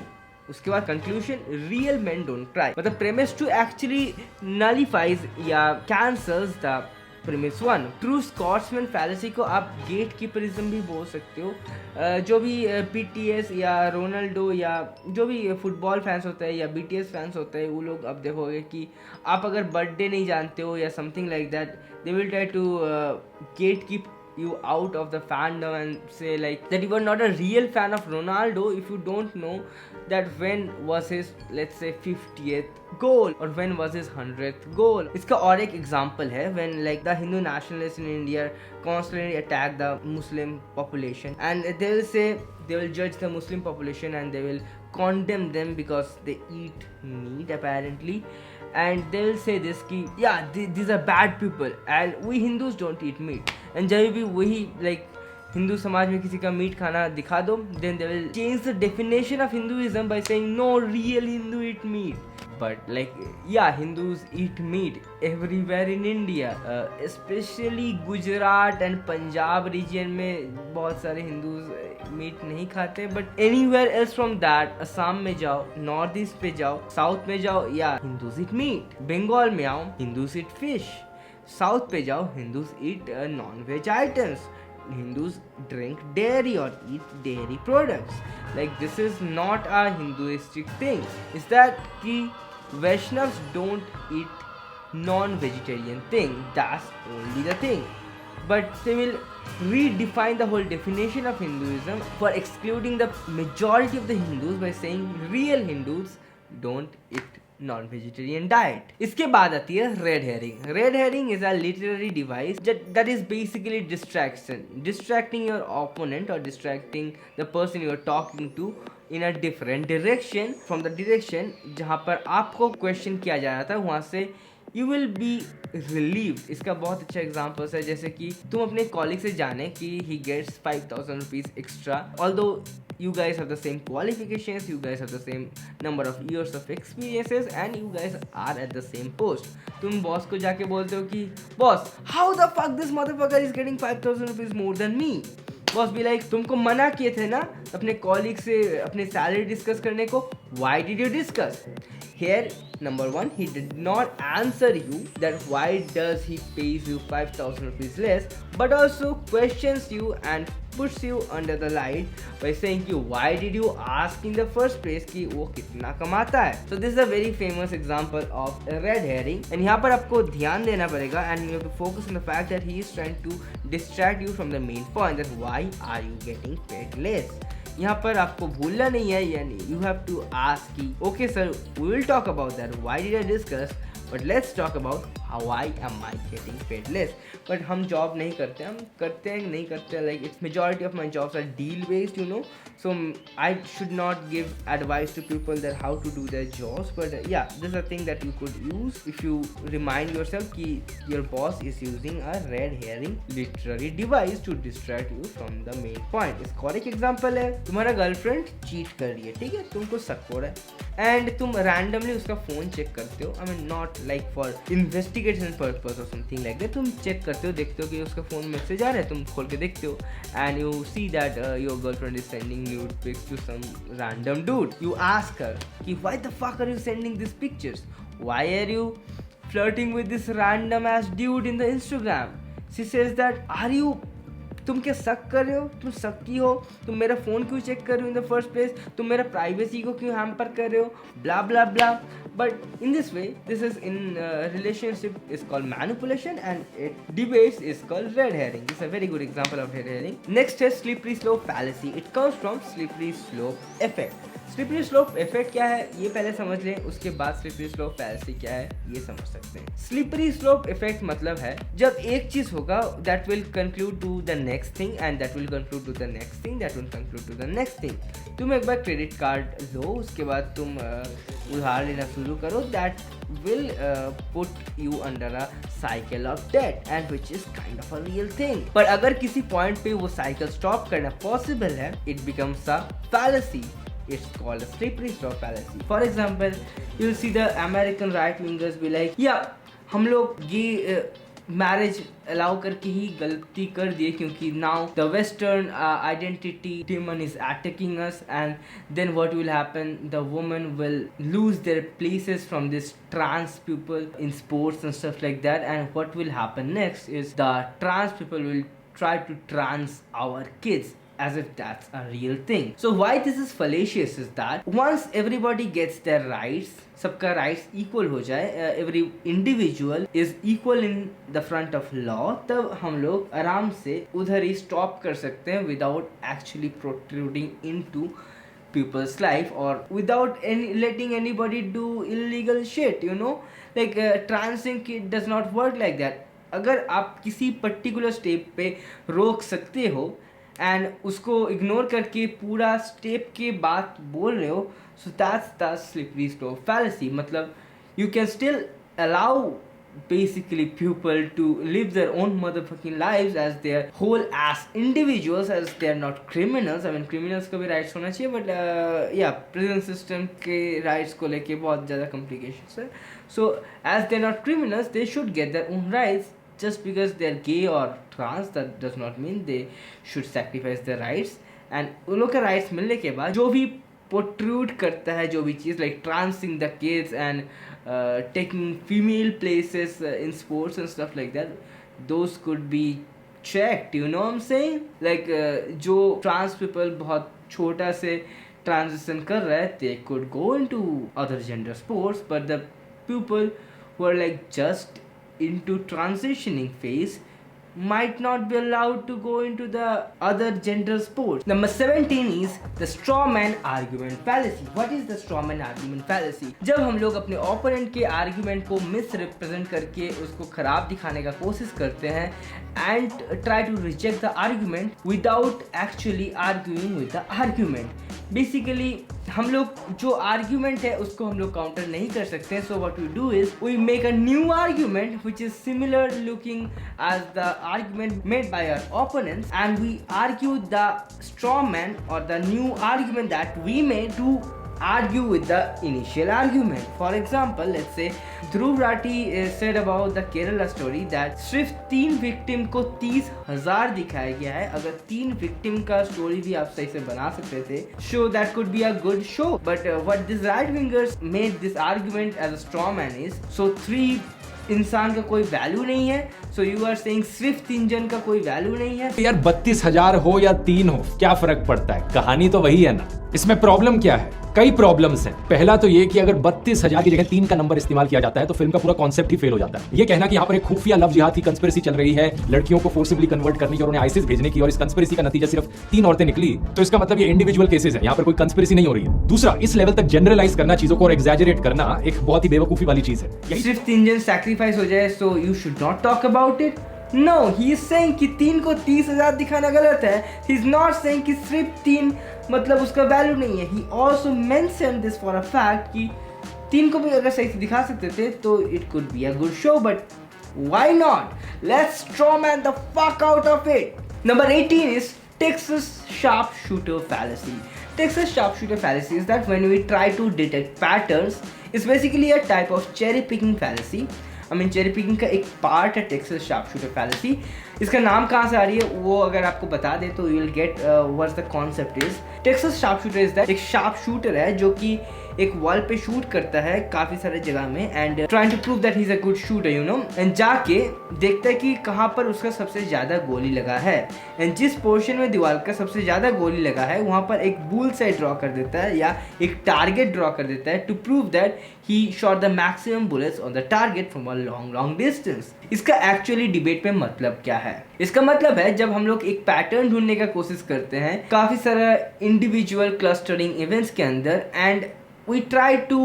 उसके बाद conclusion, real men don't cry. मतलब प्रेमिस 2 एक्चुअली नलिफाइज या cancels the premise 1. True Scotsman fallacy को आप gate कीपरिज्म भी बोल सकते हो. जो भी पीटीएस या रोनाल्डो या जो भी फुटबॉल फैंस होता है या बीटीएस फैंस होता है, वो लोग अब देखोगे कि आप अगर बर्थडे नहीं जानते हो या something like that, they will try to get keep you out of the fandom and say like that you are not a real fan of Ronaldo if you don't know that when was his, let's say, 50th goal or when was his 100th goal. इसका और एक example है when like the Hindu nationalists in India constantly attack the Muslim population and they will say, they will judge the Muslim population and they will condemn them because they eat meat apparently, and they will say this कि yeah these are bad people and we Hindus don't eat meat. And जब भी वही like Hindu समाज में किसी का meet खाना दिखा दो, then they will change the definition of Hinduism by saying no, real Hindu eat meat. But like yeah, Hindus eat meat everywhere in India, especially Gujarat and Punjab region में बहुत सारे Hindus मीट नहीं खाते. But anywhere else from that, Assam में जाओ, north east पे जाओ, south में जाओ, या Hindus eat meat. बंगाल में आओ, Hindus eat fish. साउथ पे जाओ, Hindus eat non-veg items. Hindus drink dairy or eat dairy products. Like this is not a Hinduistic thing. Is that कि Vaishnavs don't eat non-vegetarian thing. That's only the thing. But they will redefine the whole definition of Hinduism for excluding the majority of the Hindus by saying real Hindus don't eat non-vegetarian diet. इसके बाद आती है red herring. Red herring is a literary device that is basically distraction, distracting your opponent or distracting the person you are talking to in a different direction from the direction जहाँ पर आपको question किया जा रहा था, वहाँ से you will be relieved. इसका बहुत अच्छा एग्जाम्पल्स है, जैसे कि तुम अपने कॉलीग से जाने कि he gets 5000 rupees extra, although you guys have the same qualifications, you guys have the same number of years of experiences and you guys are at the same post. तुम boss को जाके बोलते हो कि boss, how the fuck this motherfucker is getting 5000 rupees more than me? Boss भी like तुमको मना किए थे ना अपने कॉलीग से अपने सैलरी डिस्कस करने को, why did you discuss? Here, number one, he did not answer you that why does he pays you 5000 rupees less, but also questions you and puts you under the light by saying कि why did you ask in the first place कि वो कितना कमाता है. So this is a very famous example of a red herring and यहाँ पर आपको ध्यान देना पड़ेगा and you have to focus on the fact that he is trying to distract you from the main point, that why are you getting paid less. यहाँ पर आपको भूलना नहीं है, यानी you have to ask कि okay sir, we will talk about that, why did I discuss, but let's talk about how why am I getting paid less. But हम job नहीं करते, हम करते हैं नहीं करते, like it's majority of my jobs are deal based, you know, so I should not give advice to people that how to do their jobs, but yeah, this is a thing that you could use if you remind yourself कि your boss is using a red herring literary device to distract you from the main point. इसका और एक example है, तुम्हारा girlfriend cheat कर रही है, ठीक है, तुमको शक हो रहा है एंड तुम रैंडमली उसका फोन चेक करते हो, आई mean not like for investigation purpose और समथिंग लाइक दैट, तुम चेक करते हो, देखते हो कि उसका फोन मैसेज आ रहा है, तुम खोल के देखते हो and you see that your girlfriend is sending nude pics to some random dude. You ask her कि why the fuck are you sending these pictures, why are you flirting with this random ass dude in the Instagram. She says that are you, तुम क्या शक कर रहे हो, तुम शक्की हो, तुम मेरा फ़ोन क्यों चेक कर रहे हो इन द फर्स्ट प्लेस, तुम मेरा प्राइवेसी को क्यों हैम्पर कर रहे हो, blah blah blah. But in this way, this is in relationship is called manipulation and it debates is called red herring. This a very good example of red herring. Next है slippery slope fallacy. It comes from slippery slope effect. Slippery slope effect क्या है ये पहले समझ लें, उसके बाद slippery slope fallacy क्या है ये समझ सकते हैं. स्लिपरी स्लोप इफेक्ट मतलब है जब एक चीज होगा that will conclude to the next thing and that will conclude to the next thing that will conclude to the next thing. तुम एक बार क्रेडिट कार्ड लो, उसके बाद तुम उधार लेना शुरू करो, that will put you under a cycle of debt and which is kind of a real thing. पर अगर किसी point पे वो cycle stop करना possible है, it becomes a fallacy. It's called a slippery slope fallacy. For example, you'll see the American right wingers be like, yeah, हम लोग ये मैरिज अलाउ करके ही गलती कर दिए क्योंकि now the western identity demon is attacking us and then what will happen, the women will lose their places from this trans people in sports and stuff like that and what will happen next is the trans people will try to trans our kids as if that's a real thing. So why this is fallacious is that once everybody gets their rights, सबका rights equal हो जाए, every individual is equal in the front of law, तब हम लोग आराम से उधर ही stop कर सकते हैं without actually protruding into people's life or without letting anybody do illegal shit, you know, like transing kid does not work like that. अगर आप किसी पर्टिकुलर स्टेप पे रोक सकते हो एंड उसको इग्नोर करके पूरा स्टेप के बाद बोल रहे हो, so that's the slippery slope fallacy. मतलब you can still allow basically people to live their own motherfucking lives as their whole ass individuals, as they are not criminals. I mean criminals का भी rights होना चाहिए, but yeah, prison system के rights को लेके बहुत ज़्यादा complications है. So as they are not criminals, they should get their own rights. Just because they are gay or trans, that does not mean they should sacrifice their rights. And उन लोग के rights मिलने के बाद जो भी protrude करता है, जो भी चीज़ like transing the kids and taking female places in sports and stuff like that, those could be checked, you know what I'm saying? Like जो trans people बहुत छोटा से transition कर रहा है, they could go into other gender sports, but the people who are like just into transitioning phase might not be allowed to go into the other gender sports. Number 17 is the Strawman Argument Fallacy. What is the Strawman Argument Fallacy? जब हम लोग अपने opponent के argument को misrepresent करके उसको खराब दिखाने का कोशिश करते हैं and try to reject the argument without actually arguing with the argument. Basically हम लोग जो आर्ग्यूमेंट है उसको हम लोग काउंटर नहीं कर सकते, so what we do is we make a new argument which is similar looking as the argument made by our opponents and we argue the strawman और the new argument that we made to argue with the initial argument. For example, let's say Dhruv Rati said about the Kerala story that सिर्फ 3 victim को 30,000 दिखाया गया है. अगर 3 victim का story भी आप सही से बना सकते थे, show that could be a good show. But what these right wingers made this argument as a straw man is, so 3 इंसान का कोई वैल्यू नहीं है, सो यू आर सेइंग सिर्फ 3 जन का कोई वैल्यू नहीं है. यार 32,000 हो या 3 हो, क्या फर्क पड़ता है, कहानी तो वही है ना. इसमें प्रॉब्लम क्या है? कई प्रॉब्लम्स हैं. पहला तो ये कि अगर 32,000 की जगह 3 का नंबर इस्तेमाल किया जाता है तो फिल्म का पूरा कॉन्सेप्ट ही फेल हो जाता है. ये कहना कि यहाँ पर एक खुफिया लव जिहाद की कंस्पिरेसी चल रही है, लड़कियों को फोर्सिबली कन्वर्ट करने की और उन्हें आईसिस भेजने की, और इस कंस्पिरेसी का नतीजा सिर्फ 3 औरतें निकली, तो इसका मतलब ये इंडिविजुअल केसेस है, यहाँ पर कोई कंस्पिरेसी नहीं हो रही है. दूसरा, इस लेवल तक जनरलाइज करना चीजों को और एग्जैजरेट करना एक बहुत ही बेवकूफी वाली चीज है. सिर्फ 3 जन सैक्रिफाइस हो जाए so you should not talk about it. No, he is saying कि 3 को 30,000 दिखाना गलत है. He is not saying कि सिर्फ 3 मतलब उसका वैल्यू नहीं है. He also mentioned this for a fact कि 3 को भी अगर सही से दिखा सकते थे तो it could be a good show, but why not? Let's strawman the fuck out of it. Number 18 is Texas sharpshooter fallacy. Texas sharpshooter fallacy is that when we try to detect patterns, it's basically a type of cherry picking fallacy. Cherry picking का एक part है Texas sharpshooter fallacy. इसका नाम कहाँ से आ रही है वो अगर आपको बता दे तो you will get what's the concept is. Texas sharpshooter is that एक शार्प शूटर है जो कि एक वॉल पे शूट करता है काफी सारे जगह में and trying to prove that he is a good shooter, you know, and जाके देखता है कि कहाँ पर उसका सबसे ज्यादा गोली लगा है. एंड जिस पोर्शन में दीवार का सबसे ज्यादा गोली लगा है वहां पर एक बुल साइड ड्रॉ कर देता है या एक टारगेट ड्रॉ कर देता है to prove that he shot the maximum bullets on the target from a long distance. इसका एक्चुअली डिबेट में मतलब क्या है? इसका मतलब है जब हम लोग एक पैटर्न ढूंढने का कोशिश करते हैं काफी सारा इंडिविजुअल क्लस्टरिंग इवेंट्स के अंदर and we try to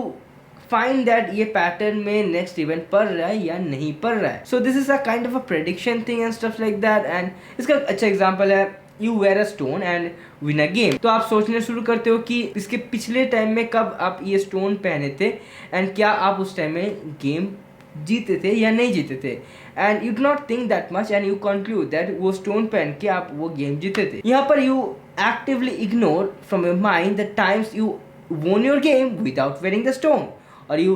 find that ये पैटर्न में नेक्स्ट इवेंट पढ़ रहा है या नहीं पढ़ रहा है. So this is a kind of a prediction thing and stuff like that. and इसका अच्छा एग्जांपल है you wear a stone and win a game. तो आप सोचने शुरू करते हो कि इसके पिछले टाइम में कब आप ये स्टोन पहने थे एंड क्या आप उस टाइम में गेम जीते थे या नहीं जीते थे, and you do not think that much and you conclude that वो स्टोन पहन के आप वो गेम जीते थे. यहाँ पर you actively ignore from your mind the times you won your game without wearing the stone, or you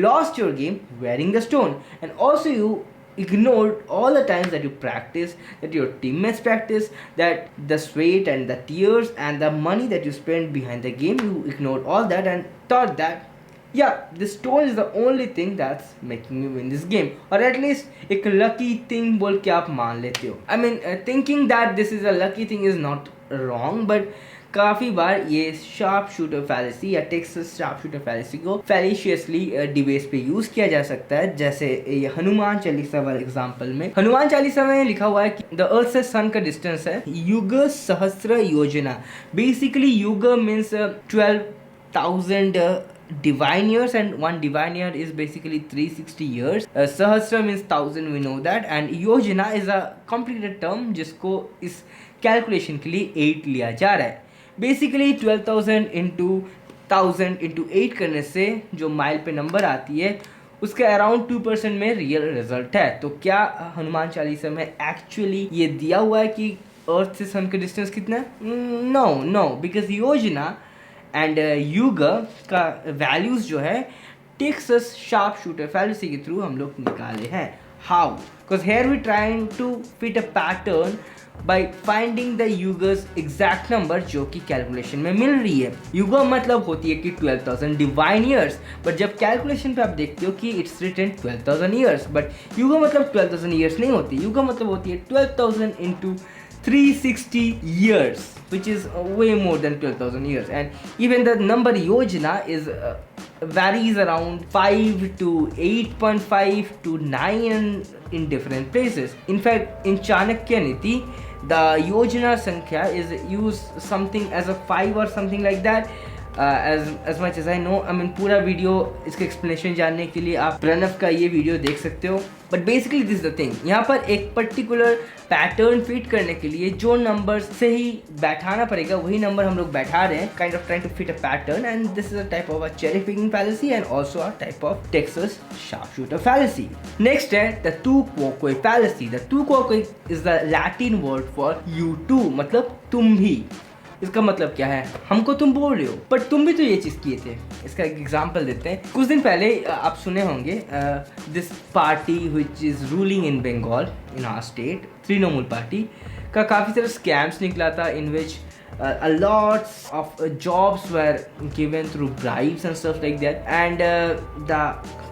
lost your game wearing the stone, and also you ignored all the times that you practice, that your teammates practice, that the sweat and the tears and the money that you spent behind the game, you ignored all that and thought that yeah, the stone is the only thing that's making you win this game, or at least एक lucky thing बोल के आप मान लेते हो. I mean thinking that this is a lucky thing is not wrong, but काफ़ी बार ये sharp shooter fallacy या टेक्सास शार्प शूटर फैलेसी को फैलिशियसली डिबेट्स पे यूज़ किया जा सकता है. जैसे ये हनुमान चालीसा वाले एग्जांपल में, हनुमान चालीसा में लिखा हुआ है कि द अर्थ से सन का डिस्टेंस है युग सहस्त्र योजना. बेसिकली युग means 12,000 divine years and one divine year is basically 360 years. Sahasra means 1000, we know that, and yojana is a completed term जिसको इस कैलकुलेशन के लिए 8 लिया जा रहा है. बेसिकली 12,000 इंटू 1000 इंटू 8 करने से जो माइल पे नंबर आती है उसके अराउंड 2% में रियल रिजल्ट है. तो क्या हनुमान चालीसा में एक्चुअली ये दिया हुआ है कि अर्थ से सन का डिस्टेंस कितना है? नो, बिकॉज योजना एंड युग का वैल्यूज जो है टेक्सास शार्प शूटर फैलेसी के थ्रू हम लोग निकाले हैं. How? Because here we trying to fit a pattern by finding the युगस एग्जैक्ट नंबर जो कि कैलकुलेशन में मिल रही है. युगा मतलब होती है कि 12,000 डिवाइन ईयर्स, बट जब कैलकुलेशन पे आप देखते हो कि इट्स रिटन 12,000 ईयर्स, बट युगा मतलब 12,000 ईयर्स नहीं होती. युगा मतलब होती है 12,000 into 360 years, which is way more than 12,000 years, and even the number yojana is varies around 5 to 8.5 to 9 in different places. In fact, in Chanakya Niti, the yojana sankhya is used something as a 5 or something like that. As much as I know, I mean पूरा video इसका explanation जानने के लिए आप प्रणव का ये video देख सकते हो. But basically this the thing, यहाँ पर एक पर्टिकुलर पैटर्न फिट करने के लिए जो नंबर से ही बैठाना पड़ेगा वही नंबर हम लोग बैठा रहे हैं, kind of trying to fit a pattern, and this is a type of a cherry picking fallacy and also a type of Texas sharpshooter fallacy. Next है the tu quoque fallacy. The tu quoque is the Latin word for you too, मतलब तुम भी. इसका मतलब क्या है, हमको तुम बोल रहे हो बट तुम भी तो ये चीज़ किए थे. इसका एक एग्जांपल देते हैं. कुछ दिन पहले आप सुने होंगे this party which is ruling in Bengal in our state, Trinamool party का काफ़ी सारे स्कैम्स निकला था इन विच a lots of jobs were given through bribes and stuff like that, and the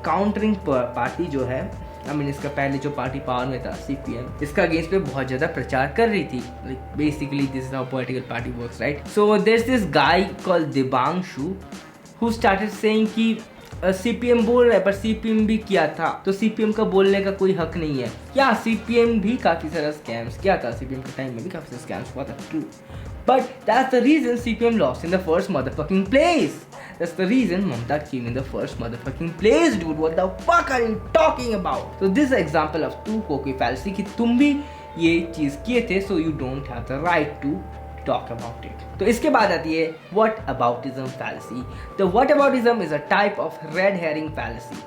countering party जो है, I mean, इसका पहले जो पार्टी पावर में था CPM, इसका अगेंस्ट पे बहुत ज़्यादा प्रचार कर रही थी. Like basically this is how political party works, right? So there's this guy called Debangshu who started saying कि CPM बोल रहा है पर CPM भी किया था, तो CPM का बोलने का कोई हक नहीं है. या CPM भी काफ़ी सारा स्कैम्स किया था, CPM के टाइम में भी काफ़ी सारा स्कैम्स हुआ था, true. But that's the reason CPM lost in the first motherfucking place. That's the reason Mamta came in the first motherfucking place, dude. What the fuck are you talking about? So this is an example of two Quo Que Fallacy कि तुम भी ये चीज़ किए थे, so you don't have the right to talk about it. तो इसके बाद आती है Whataboutism fallacy. The Whataboutism is a type of red herring fallacy.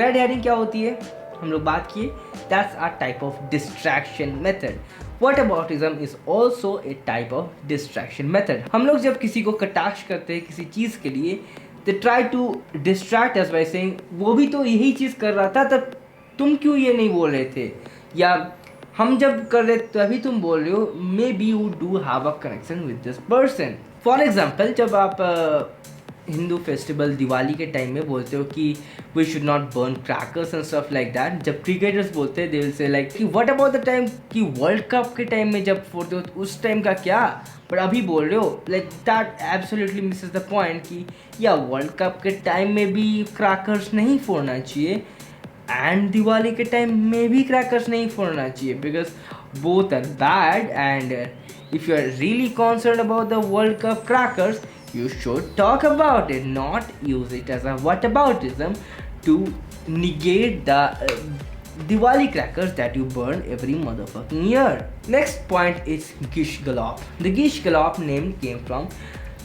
Red herring क्या होती है? हम लोग बात किए. That's a type of distraction method. Whataboutism is also a type of distraction method. हम लोग जब किसी को कटाक्ष करते हैं किसी चीज़ के लिए, they try to distract us by saying वो भी तो यही चीज़ कर रहा था तब तुम क्यों ये नहीं बोल रहे थे, या हम जब कर रहे तभी तुम बोल रहे हो. May be you do have a connection with this person. For example, जब आप हिंदू फेस्टिवल दिवाली के टाइम में बोलते हो कि we should not burn crackers and stuff like that, जब क्रिकेटर्स बोलते हैं दे विल से लाइक कि व्हाट अबाउट द टाइम कि वर्ल्ड कप के टाइम में जब फोड़ते हो उस टाइम का क्या, पर अभी बोल रहे हो, like that absolutely Mrs the point कि या वर्ल्ड कप के टाइम में भी क्रैकर्स नहीं फोड़ना चाहिए एंड दिवाली के टाइम में भी क्रैकर्स नहीं फोड़ना चाहिए, because both are bad. And if you are really concern about the world cup crackers, you should talk about it, not use it as a whataboutism to negate the Diwali crackers that you burn every motherfucking year. Next point is Gish Gallop. The Gish Gallop name came from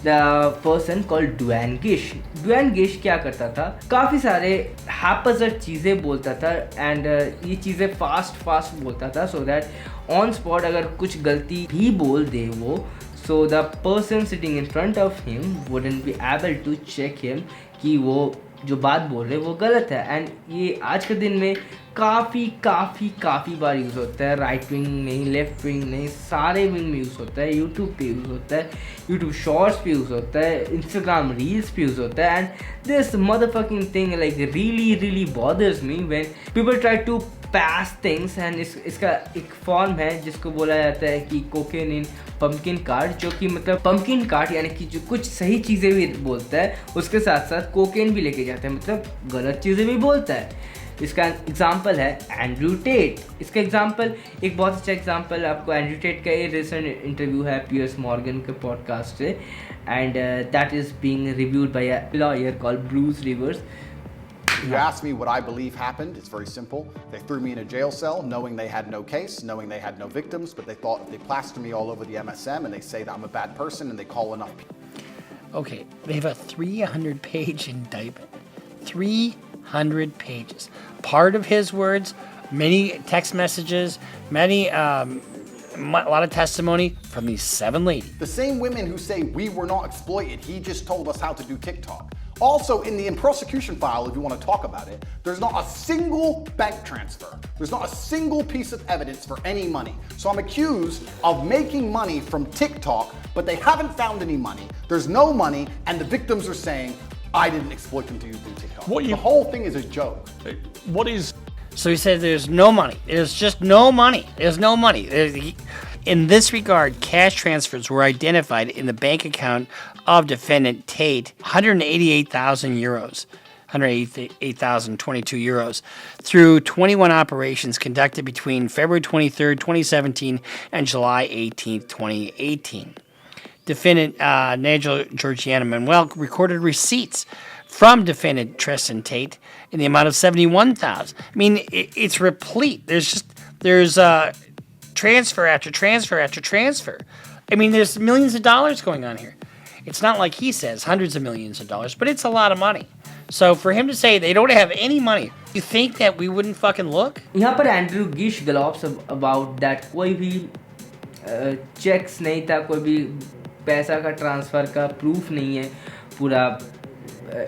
the person called Duane Gish. Duane Gish क्या करता था, काफ़ी सारे haphazard चीज़ें बोलता था and ये चीज़ें फास्ट बोलता था, so that on spot अगर कुछ गलती भी बोल दे वो, so the person sitting in front of him wouldn't be able to check him कि वो जो बात बोल रहे वो गलत है. एंड ये आज के दिन में काफ़ी बार यूज़ होता है. राइट विंग नहीं, लेफ्ट विंग नहीं, सारे विंग में यूज़ होता है. यूट्यूब पे यूज़ होता है, यूट्यूब शॉर्ट्स पे यूज़ होता है, इंस्टाग्राम रील्स पे यूज़ होता है. And this motherfucking thing like really bothers me when people try to pass things. And इसका एक फॉर्म है जिसको बोला जाता है कि कोकेन इन पम्पकिन कार्ट, जो कि मतलब पम्पकिन कार्ट यानी कि जो कुछ सही चीज़ें भी बोलता है उसके साथ साथ कोकेन भी लेके जाता है, मतलब गलत चीज़ें भी बोलता है. इसका एग्जाम्पल है एंड्रू टेट. इसका एग्जाम्पल एक बहुत अच्छा एग्जाम्पल आपको एंड्रू टेट का ये रिसेंट इंटरव्यू है पियर्स मॉर्गन के पॉडकास्ट से, and that is being reviewed by a lawyer called Bruce reverse. You ask me what I believe happened, it's very simple. They threw me in a jail cell knowing they had no case, knowing they had no victims, but they thought if they plaster me all over the MSM and they say that I'm a bad person and they call enough people. Okay, they have a 300-page indictment. 300 pages. Part of his words, many text messages, a lot of testimony from these 7 ladies. The same women who say we were not exploited, he just told us how to do TikTok. Also, in the prosecution file, if you want to talk about it, there's not a single bank transfer. There's not a single piece of evidence for any money. So I'm accused of making money from TikTok, but they haven't found any money. There's no money, and the victims are saying, I didn't exploit them to use TikTok. The whole thing is a joke. What is... So he said there's no money. There's just no money. There's no money. In this regard, cash transfers were identified in the bank account of defendant Tate, 188,000 euros, 188,022 euros, through 21 operations conducted between February 23rd, 2017 and July 18th, 2018. Defendant Nigel Georgiana Manuel recorded receipts from defendant Tristan Tate in the amount of $71,000. I mean, it's replete. There's transfer after transfer after transfer. I mean, there's millions of dollars going on here. It's not like he says hundreds of millions of dollars, but it's a lot of money. So for him to say they don't have any money, you think that we wouldn't fucking look? यहाँ पर Andrew गिश गलॉप्स about that कोई भी checks नहीं था, कोई भी पैसा का ट्रांसफ़र का प्रूफ नहीं है पूरा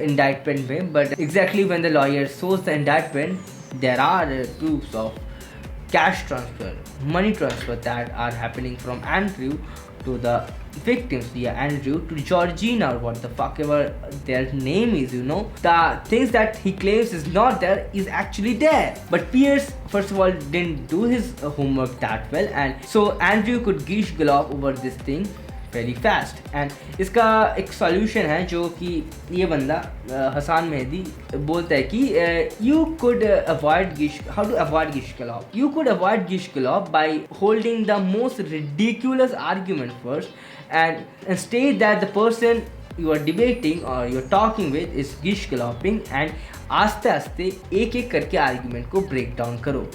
indictment में, but exactly when the lawyer shows the indictment, there are proofs of cash transfer, money transfer that are happening from Andrew to the victims, Andrew to Georgina or what the fuck ever their name is, you know. The things that he claims is not there is actually there. But Pierce, first of all, didn't do his homework that well, and so Andrew could gish gallop over this thing very fast. And इसका एक solution है जो कि ये बंदा हसान मेहदी बोलता है कि you could avoid gish. How to avoid gish gallop? You could avoid gish gallop by holding the most ridiculous argument first and state that the person you are debating or you're talking with is gish galloping, and आस्ते आस्ते एक एक करके argument को break down करो.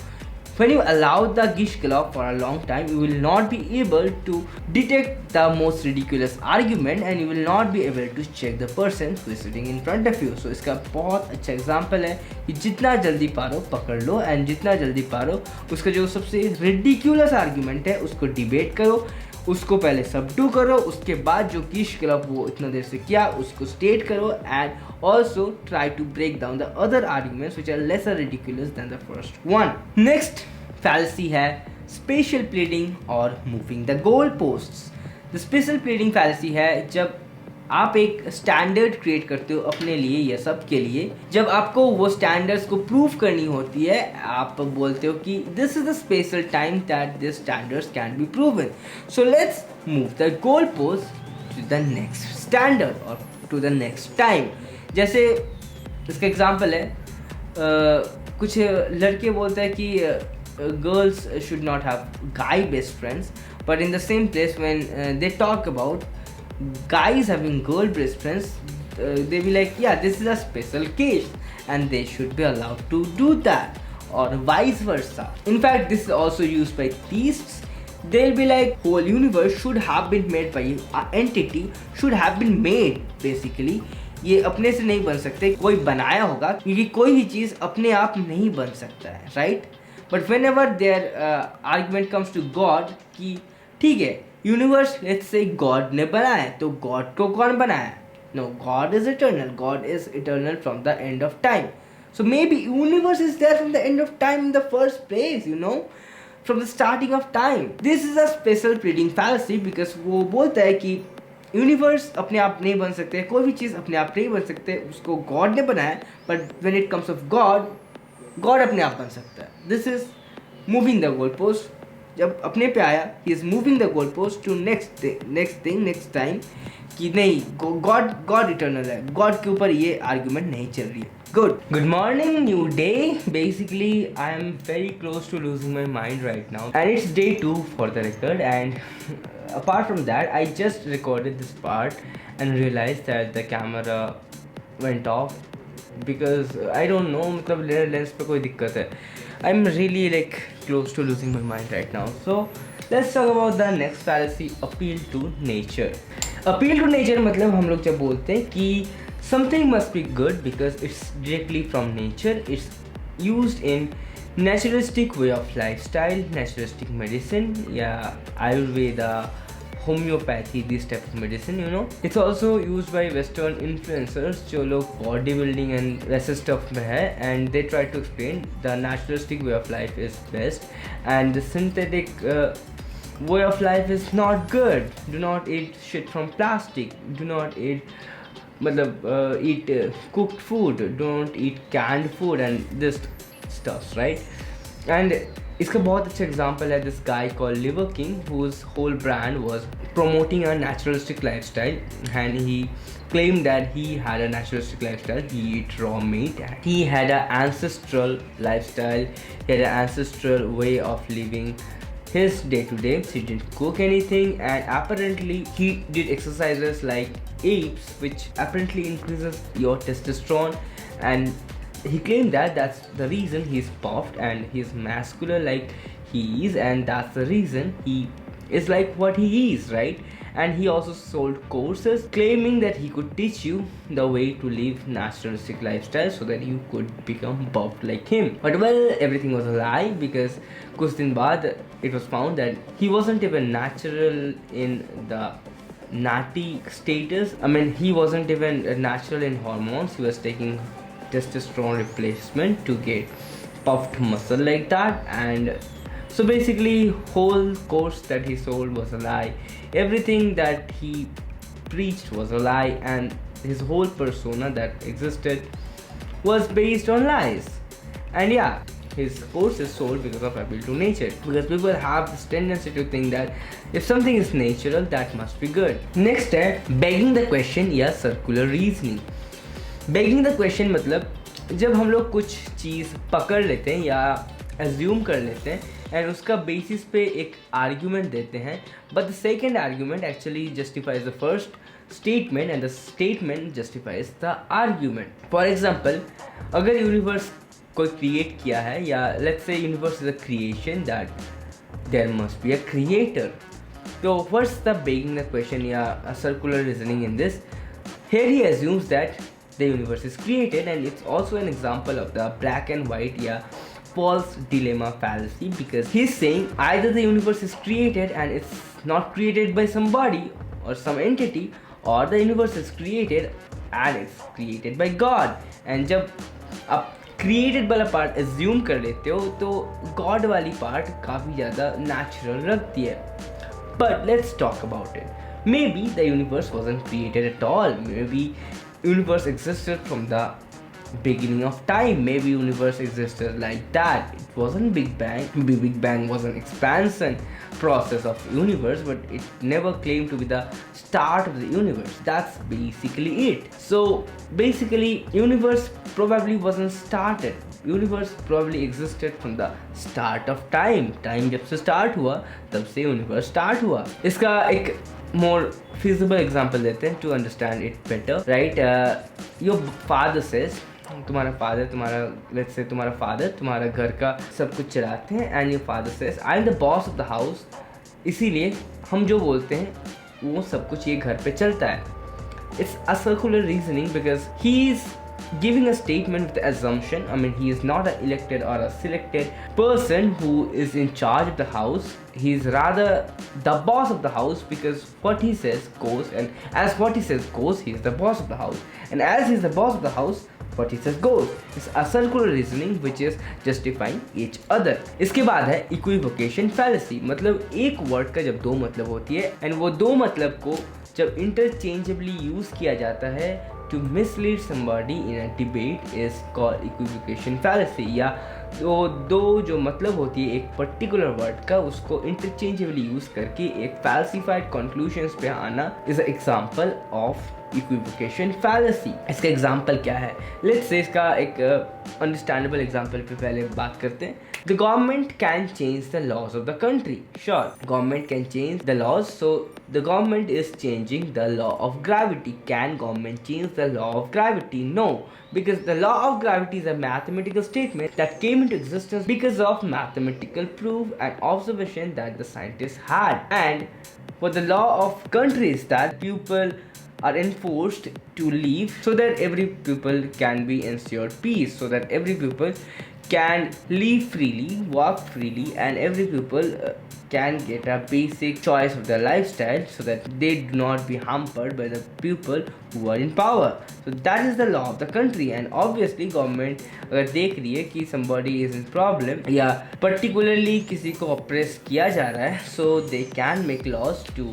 When you allow the gish gallop for a long time, you will not be able to detect the most ridiculous argument and you will not be able to check the person who is sitting in front of you. So इसका बहुत अच्छा example है कि जितना जल्दी पारो पकड़ लो, and जितना जल्दी पारो उसका जो सबसे ridiculous argument है उसको debate करो, उसको पहले सबडू करो, उसके बाद जो गिश गलप वो इतना देर से किया उसको स्टेट करो, and also try to break down the other arguments which are lesser ridiculous than the first one. Next fallacy है spatial pleading और moving the goalposts. The spatial pleading fallacy है जब आप एक स्टैंडर्ड क्रिएट करते हो अपने लिए या सब के लिए, जब आपको वो स्टैंडर्ड्स को प्रूव करनी होती है आप बोलते हो कि this is the special time that this standards can be proven, so let's move the goal post to the next standard or to the next time. जैसे इसका एग्जांपल है कुछ लड़के बोलते हैं कि girls should not have guy best friends, but in the same place when they talk about guys having girl best friends, they be like, yeah, this is a special case and they should be allowed to do that, or vice versa. In fact, this is also used by theists. They'll be like, whole universe should have been made by you, an entity should have been made. Basically ये अपने से नहीं बन सकते, कोई बनाया होगा, क्योंकि कोई भी चीज़ अपने आप नहीं बन सकता है, right? But whenever their argument comes to God कि ठीक है यूनिवर्स लेट्स से गॉड ने बनाया है, तो गॉड को कौन बनाया? No, God is eternal, God is eternal from the end of time. So maybe universe is there from the end of time in the first place, you know, from the starting of time. This is a special pleading fallacy because वो बोलता है कि universe अपने आप नहीं बन सकते, कोई भी चीज़ अपने आप नहीं बन सकते, उसको गॉड ने बनाया, but when it comes of God, God अपने आप बन सकता है. This is moving the goal post. जब अपने पे आया he is moving the goal post to next time कि नहीं गॉड इटर्नल है, गॉड के ऊपर ये आर्ग्यूमेंट नहीं चल रही है. Good morning, new day. Basically I am very close to losing my mind right now and it's day 2 for the record, and apart from that I just recorded this part and realized that the camera went off because I don't know, मतलब lens पे कोई दिक्कत है. I'm really like close to losing my mind right now. So let's talk about the next fallacy, appeal to nature. Appeal to nature मतलब हम लोग जब बोलते हैं कि something must be good because it's directly from nature, it's used in naturalistic way of lifestyle, naturalistic medicine, Ayurveda, homeopathy, this type of medicine, you know. It's also used by western influencers जो लोग body building and वैसे stuff में है, and they try to explain the naturalistic way of life is best and the synthetic way of life is not good. Do not eat shit from plastic, do not eat eat cooked food, don't eat canned food and this stuff, right? And इसका बहुत अच्छा example है this guy called liver king whose whole brand was promoting a naturalistic lifestyle, and he claimed that he had a naturalistic lifestyle. He eat raw meat, he had an ancestral lifestyle, he had an ancestral way of living his day to day. He didn't cook anything, and apparently he did exercises like apes, which apparently increases your testosterone, and he claimed that that's the reason he's puffed and he's muscular like he is, and that's the reason he is like what he is, right? And he also sold courses claiming that he could teach you the way to live naturalistic lifestyle so that you could become buffed like him. But well, everything was a lie, because kuch din baad it was found that he wasn't even natural in the natty status. I mean, he wasn't even natural in hormones. He was taking testosterone replacement to get puffed muscle like that. And so basically whole course that he sold was a lie. Everything that he preached was a lie, and his whole persona that existed was based on lies. And yeah, his course is sold because of appeal to nature, because people have this tendency to think that if something is natural, that must be good. Next है begging the question या circular reasoning. Begging the question मतलब जब हम लोग कुछ चीज़ पकड़ लेते हैं या assume कर लेते हैं and उसका basis पे एक argument देते हैं, but the second argument actually justifies the first statement and the statement justifies the argument. For example, अगर universe कोई create किया है, या let's say universe is a creation, that there must be a creator. So what's the begging the question या a circular reasoning in this? Here he assumes that the universe is created, and it's also an example of the black and white false dilemma fallacy, because he's saying either the universe is created and it's not created by somebody or some entity, or the universe is created and it's created by God. And जब आप created वाला part assume कर लेते हो तो God वाली part काफ़ी ज़्यादा natural लगती है. But let's talk about it. Maybe the universe wasn't created at all. Maybe universe existed from the beginning of time. Maybe universe existed like that. It wasn't Big Bang. Maybe Big Bang was an expansion process of universe, but it never claimed to be the start of the universe. That's basically it. So basically universe probably wasn't started. Universe probably existed from the start of time. Time जब से start हुआ तब से universe start हुआ. इसका एक more feasible example देते हैं to understand it better, right? Your father says, तुम्हारा father तुम्हारा घर का सब कुछ चलाते हैं, and your father says I am the boss of the house, इसीलिए हम जो बोलते हैं वो सब कुछ ये घर पे चलता है. It's a circular reasoning because he is giving a statement with the assumption, I mean, he is not an elected or a selected person who is in charge of the house. He is rather the boss of the house, because what he says goes, and as what he says goes, he is the boss of the house, and as he is the boss of the house, what he says goes. It's a circular reasoning which is justifying each other. इसके बाद है equivocation fallacy. मतलब एक word का जब दो मतलब होती है and वो दो मतलब को जब interchangeably use किया जाता है to mislead somebody in a debate is called equivocation fallacy. या दो जो मतलब होती है एक particular word का, उसको interchangeably use करके एक falsified conclusions पे आना is an example of equivocation fallacy. इसका example क्या है? Let's say इसका एक understandable example पे पहले बात करते हैं. The government can change the laws of the country. Sure, government can change the laws, so the government is changing the law of gravity. Can government change the law of gravity? No, because the law of gravity is a mathematical statement that came into existence because of mathematical proof and observation that the scientists had. And what the law of country is that people are enforced to live so that every people can be ensured peace, so that every people can live freely, walk freely, and every people can get a basic choice of their lifestyle so that they do not be hampered by the people who are in power. So that is the law of the country, and obviously government अगर देख रही है कि somebody is in problem या particularly किसी को oppress किया जा रहा है, so they can make laws to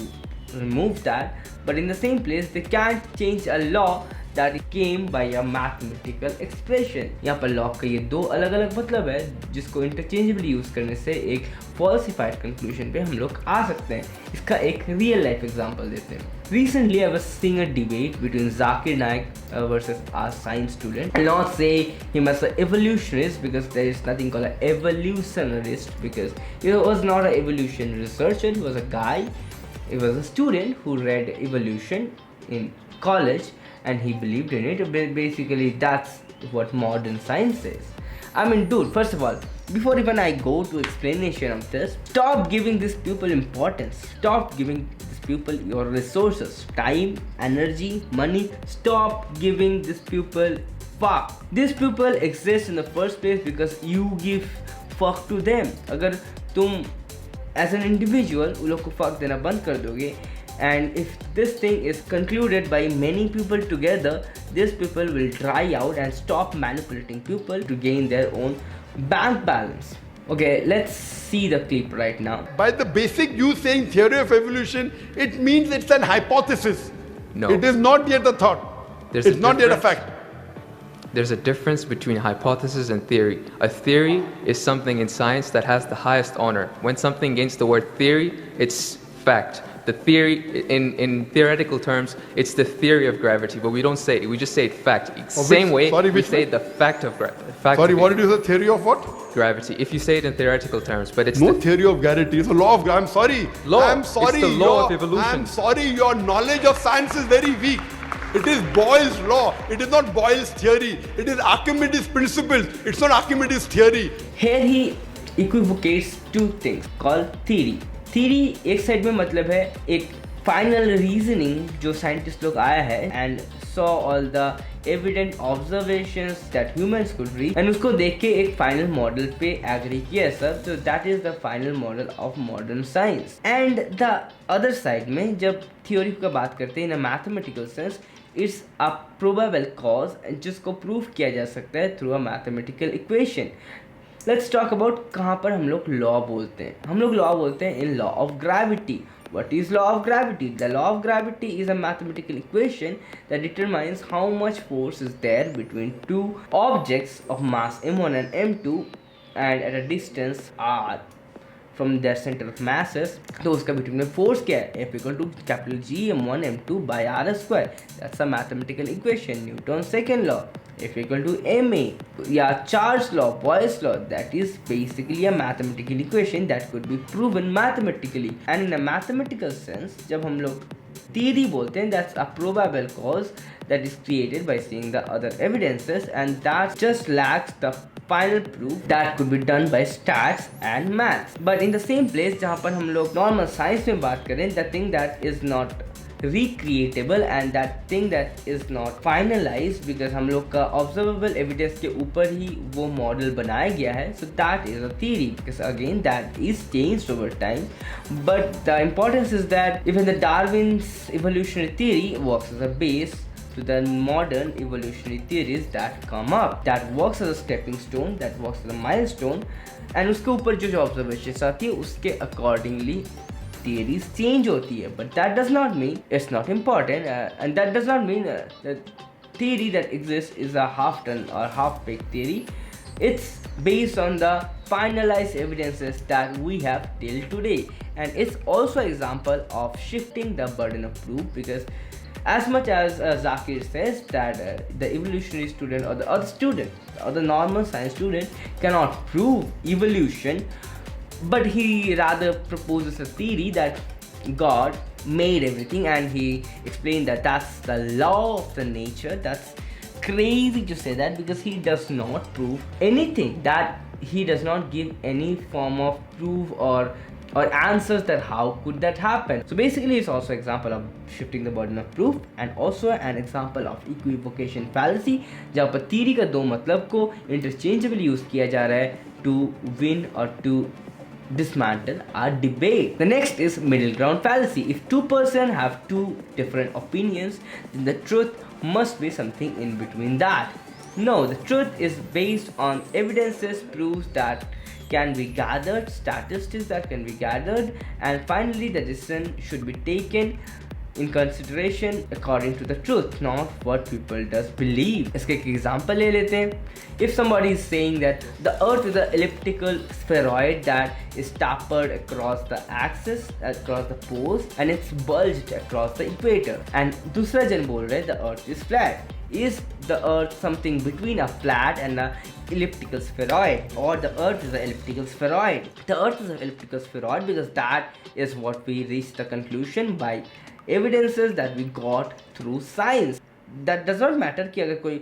remove that, but in the same place they can't change a law that came by a mathematical expression. यहाँ पर law का ये दो अलग अलग मतलब है जिसको interchangeably use करने से एक falsified conclusion पे हम लोग आ सकते हैं. इसका एक real life example देते हैं. Recently I was seeing a debate between Zakir Naik versus a science student. I'll not say him as an evolutionist because there is nothing called an evolutionist, because he was not an evolution researcher. He was a guy, he was a student who read evolution in college and he believed in it. Basically, that's what modern science is. I mean, dude, first of all, before even I go to explanation of this, stop giving these people importance. Stop giving these people your resources, time, energy, money. Stop giving these people fuck. These people exist in the first place because you give fuck to them. अगर तुम as an individual उन लोग को fuck देना बंद कर दोगे, and if this thing is concluded by many people together, these people will dry out and stop manipulating people to gain their own bank balance. Okay, let's see the clip right now. By the basic you saying theory of evolution, it means it's an hypothesis. No. It is not yet a thought. It's not yet a fact. There's a difference between hypothesis and theory. A theory is something in science that has the highest honor. When something gains the word theory, it's fact. The theory, in theoretical terms, it's the theory of gravity, but we don't say it, we just say it fact. Same way we say the fact of gravity. Sorry, what did you say? Theory of what? Gravity. If you say it in theoretical terms, but it's no theory of gravity. It's a law of gravity. I'm sorry. Law. I'm sorry. It's the law of evolution. I'm sorry. Your knowledge of science is very weak. It is Boyle's law. It is not Boyle's theory. It is Archimedes' principles. It's not Archimedes' theory. Here he equivocates two things called theory. Theory एक side में मतलब है एक final reasoning जो scientist लोग आया है and saw all the evident observations that humans could read and उसको देख के एक फाइनल मॉडल पे एग्री किया सब. So that is the final model of modern science. And the other side में जब थ्योरी का बात करते हैं in a mathematical sense, it's a probable cause जिसको प्रूव किया जा सकता है through a mathematical equation. Let's talk about कहाँ पर हम लोग लॉ बोलते हैं. हम लोग लॉ बोलते हैं in law of gravity. What is law of gravity? The law of gravity is a mathematical equation that determines how much force is there between two objects of mass m1 and m2 and at a distance r from their center of masses. तो उसका between में force क्या है? F equal to capital G m1 m2 by r square. That's a mathematical equation. Newton's second law. F equal to ma. Yeah, Charles law, Boyle's law. That is basically a mathematical equation that could be proven mathematically. And in a mathematical sense, जब हम लोग theory बोलते हैं, that's a probable cause that is created by seeing the other evidences, and that just lacks the final proof that could be done by stats and maths. But in the same place जहाँ पर हम लोग normal science में बात करें, the thing that is not recreatable and that thing that is not finalized because हम लोग का observable evidence के ऊपर ही वो model बनाया गया है, so that is a theory because again that is changed over time. But the importance is that even the Darwin's evolutionary theory works as a base to the modern evolutionary theories that come up, that works as a stepping stone, that works as a milestone, and उसके ऊपर जो observations आती है उसके accordingly theories change होती है. But that does not mean it's not important, and that does not mean the theory that exists is a half-done or half-baked theory. It's based on the finalized evidences that we have till today, and it's also an example of shifting the burden of proof because as much as Zakir says that the evolutionary student or the other student or the normal science student cannot prove evolution, but he rather proposes a theory that God made everything and he explained that that's the law of the nature. That's crazy to say that because he does not prove anything, that he does not give any form of proof or answers that how could that happen. So basically it's also an example of shifting the burden of proof and also an example of equivocation fallacy जहाँ पर theory का दो मतलब को interchangeably use किया जा रहा है to win or to dismantle our debate. The next is middle ground fallacy. If two persons have two different opinions, then the truth must be something in between that. No, the truth is based on evidences, proofs that can be gathered, statistics that can be gathered, and finally the decision should be taken in consideration according to the truth, not what people does believe. इसके एक example ले लेते हैं. If somebody is saying that the earth is an elliptical spheroid that is tapered across the axis, across the poles, and it's bulged across the equator, and दूसरा जन बोल रहे the earth is flat. Is the earth something between a flat and a elliptical spheroid, or the earth is an elliptical spheroid? The earth is an elliptical spheroid because that is what we reached the conclusion by evidences that we got through science. That does not matter कि अगर कोई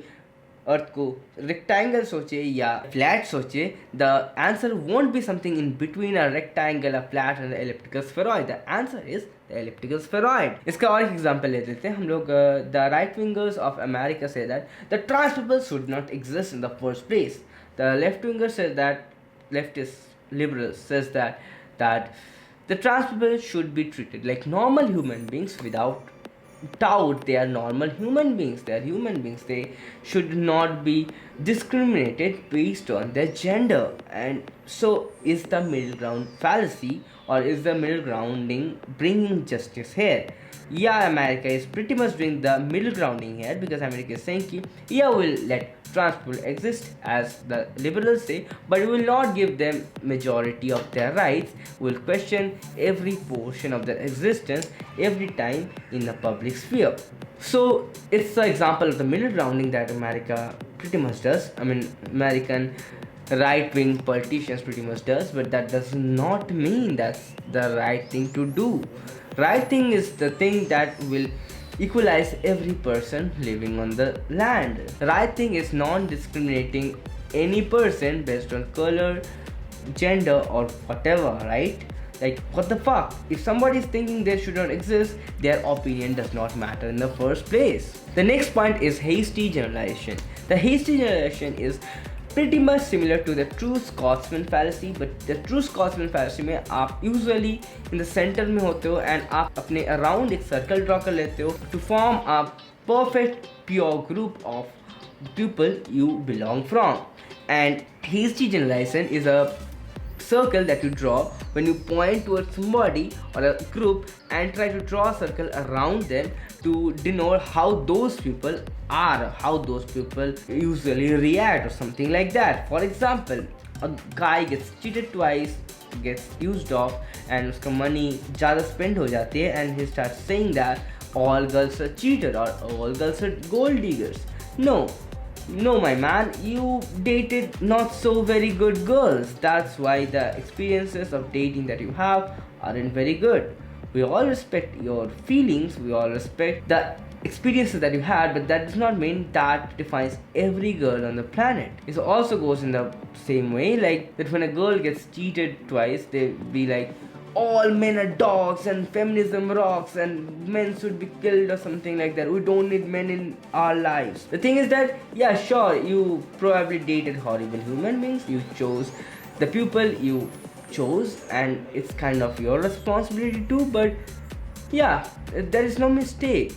अर्थ को rectangle सोचे या flat सोचे, the answer won't be something in between a rectangle, a flat and elliptical spheroid. The answer is the elliptical spheroid. इसका और एक एग्जांपल ले लेते हैं हम लोग. The right wingers of America से that the trans people should not exist in the first place. The left winger से that leftist liberals says that the trans people should be treated like normal human beings without doubt. They are normal human beings. They are human beings. They should not be discriminated based on their gender. And so is the middle ground fallacy, or is the middle grounding bringing justice here? Yeah, America is pretty much doing the middle grounding here, because America is saying ki, yeah, we'll let trans people exist as the liberals say, but we will not give them majority of their rights. We will question every portion of their existence every time in the public sphere. So it's the example of the middle grounding that America pretty much does. I mean, American right-wing politicians pretty much does, but that does not mean that's the right thing to do. Right thing is the thing that will equalize every person living on the land. Right thing is non-discriminating any person based on color, gender, or whatever, right? Like, what the fuck? If somebody is thinking they should not exist, their opinion does not matter in the first place. The next point is hasty generalization. The hasty generalization is pretty much similar to the true Scotsman fallacy, but the true Scotsman fallacy में आप usually in the center में होते हो and आप अपने around एक circle draw कर लेते हो to form a perfect pure group of people you belong from. And hasty generalization is a circle that you draw when you point towards somebody or a group and try to draw a circle around them to denote how those people are, how those people usually react or something like that. For example, a guy gets cheated twice, gets used off and उसका money ज़्यादा spend हो जाती है and he starts saying that all girls are cheated or all girls are gold diggers. No, my man, you dated not so very good girls. That's why the experiences of dating that you have aren't very good. We all respect your feelings, we all respect the experiences that you had, but that does not mean that defines every girl on the planet. It also goes in the same way, like that when a girl gets cheated twice, they be like, all men are dogs and feminism rocks and men should be killed or something like that. We don't need men in our lives. The thing is that, yeah, sure, you probably dated horrible human beings. You chose the people you chose and it's kind of your responsibility too, but yeah, there is no mistake.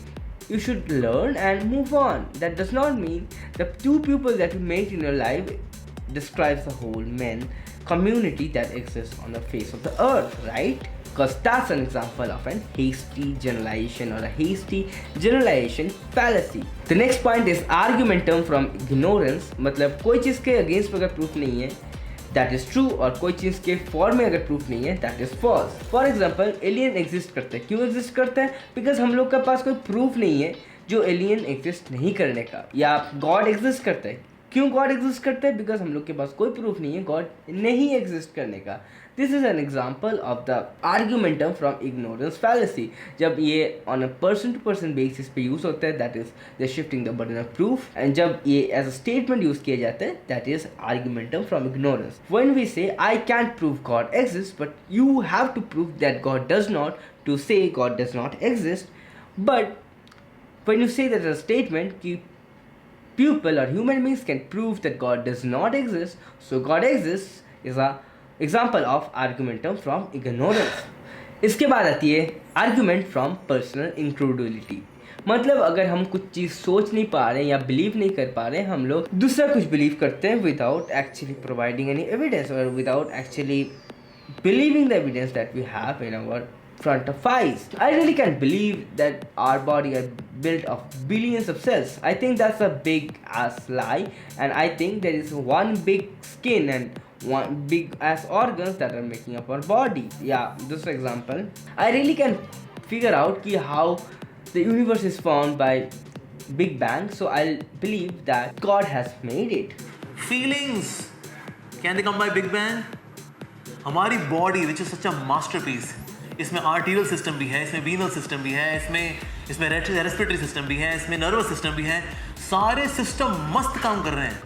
You should learn and move on. That does not mean the two people that you made in your life describes the whole men community that exists on the face of the earth, right? Because that's an example of an hasty generalization or a hasty generalization fallacy. The next point is argumentum from ignorance. मतलब कोई चीज़ के against अगर proof नहीं है, that is true, और कोई चीज़ के for में अगर proof नहीं है, that is false. For example, alien exist करते हैं. क्यों exist करते हैं? Because हम लोग के पास कोई proof नहीं है जो alien exist नहीं करने का. या God exist करते हैं. क्यों गॉड एग्जिस्ट करते हैं? बिकॉज हम लोग के पास कोई प्रूफ नहीं है गॉड नहीं एग्जिस्ट करने का. This is an example of the argumentum from ignorance fallacy. जब ये on a person to person basis पे यूज होता है, that is the shifting the burden of proof. And जब ये एज अ स्टेटमेंट यूज किया जाता है, that is argumentum from ignorance. When we say I can't prove God exist, but you have to prove that God does not, to say God does not exist. But when you say that as a statement कि people or human beings can prove that God does not exist, so God exists, is a example of argumentum from ignorance. इसके बाद आती है argument from personal incredulity. मतलब अगर हम कुछ चीज़ सोच नहीं पा रहे हैं या बिलीव नहीं कर पा रहे हैं, हम लोग दूसरा कुछ बिलीव करते हैं without actually providing any evidence or without actually believing the evidence that we have in our front of eyes. I really can't believe that our body are built of billions of cells. I think that's a big ass lie, and I think there is one big skin and one big ass organs that are making up our body. Yeah, this example. I really can't figure out how the universe is formed by Big Bang, so I'll believe that God has made it. Feelings, can they come by Big Bang? हमारी body, which is such a masterpiece, इसमें arterial system भी है, इसमें वीनल system भी है, इसमें respiratory system भी है, इसमें नर्वस सिस्टम भी है। सारे सिस्टम मस्त काम कर रहे हैं,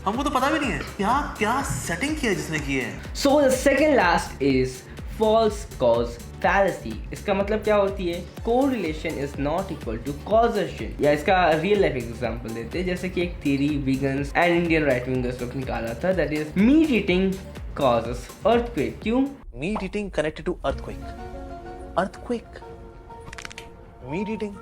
हमको तो पता भी नहीं है क्या क्या सेटिंग किया है जिसने की है। So the second last is false cause fallacy. इसका मतलब क्या होती है? Correlation is not equal to causation. या इसका रियल लाइफ एग्जांपल देते हैं, जैसे कि एक theory vegans and Indian right wingers लोग निकाला था, that is meat eating causes earthquake. क्यों? Meat eating connected to earthquake, meat eating,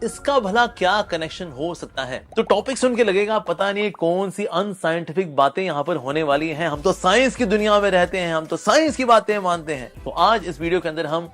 इसका भला क्या कनेक्शन हो सकता है? तो टॉपिक सुन के लगेगा पता नहीं कौन सी अनसाइंटिफिक बातें यहाँ पर होने वाली हैं। हम तो साइंस की दुनिया में रहते हैं, हम तो साइंस की बातें मानते हैं। तो आज इस वीडियो के अंदर हम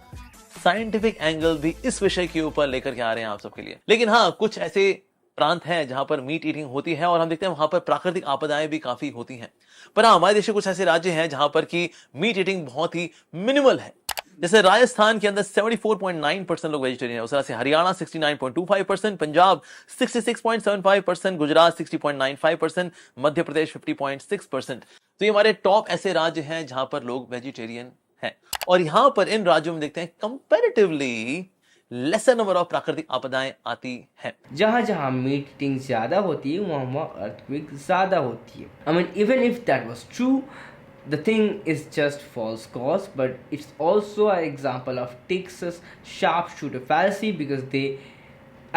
साइंटिफिक एंगल भी इस विषय के ऊपर लेकर के आ रहे हैं आप सबके लिए। लेकिन हाँ, कुछ ऐसे प्रांत हैं जहां पर मीट ईटिंग होती है और हम देखते हैं वहां पर प्राकृतिक आपदाएं भी काफी होती हैं। पर हाँ, हमारे देश में कुछ ऐसे राज्य हैं जहां पर की मीट ईटिंग बहुत ही मिनिमल है। जैसे राजस्थान के अंदर 74.9% लोग वेजिटेरियन है, उस तरह से हरियाणा 69.25%, पंजाब 66.75%, गुजरात 60.95%, मध्य प्रदेश 50.6%। तो ये हमारे टॉप ऐसे राज्य हैं जहां पर लोग वेजिटेरियन हैं। और यहां पर इन राज्यों में देखते हैं कंपैरेटिवली लेसर नंबर ऑफ प्राकृतिक आपदाएं आती हैं। जहां जहां मीट ईटिंग ज्यादा होती है वहां अर्थक्वेक ज्यादा होती है। I mean, even if that was true, the thing is just false cause, but it's also an example of Texas sharpshooter fallacy because they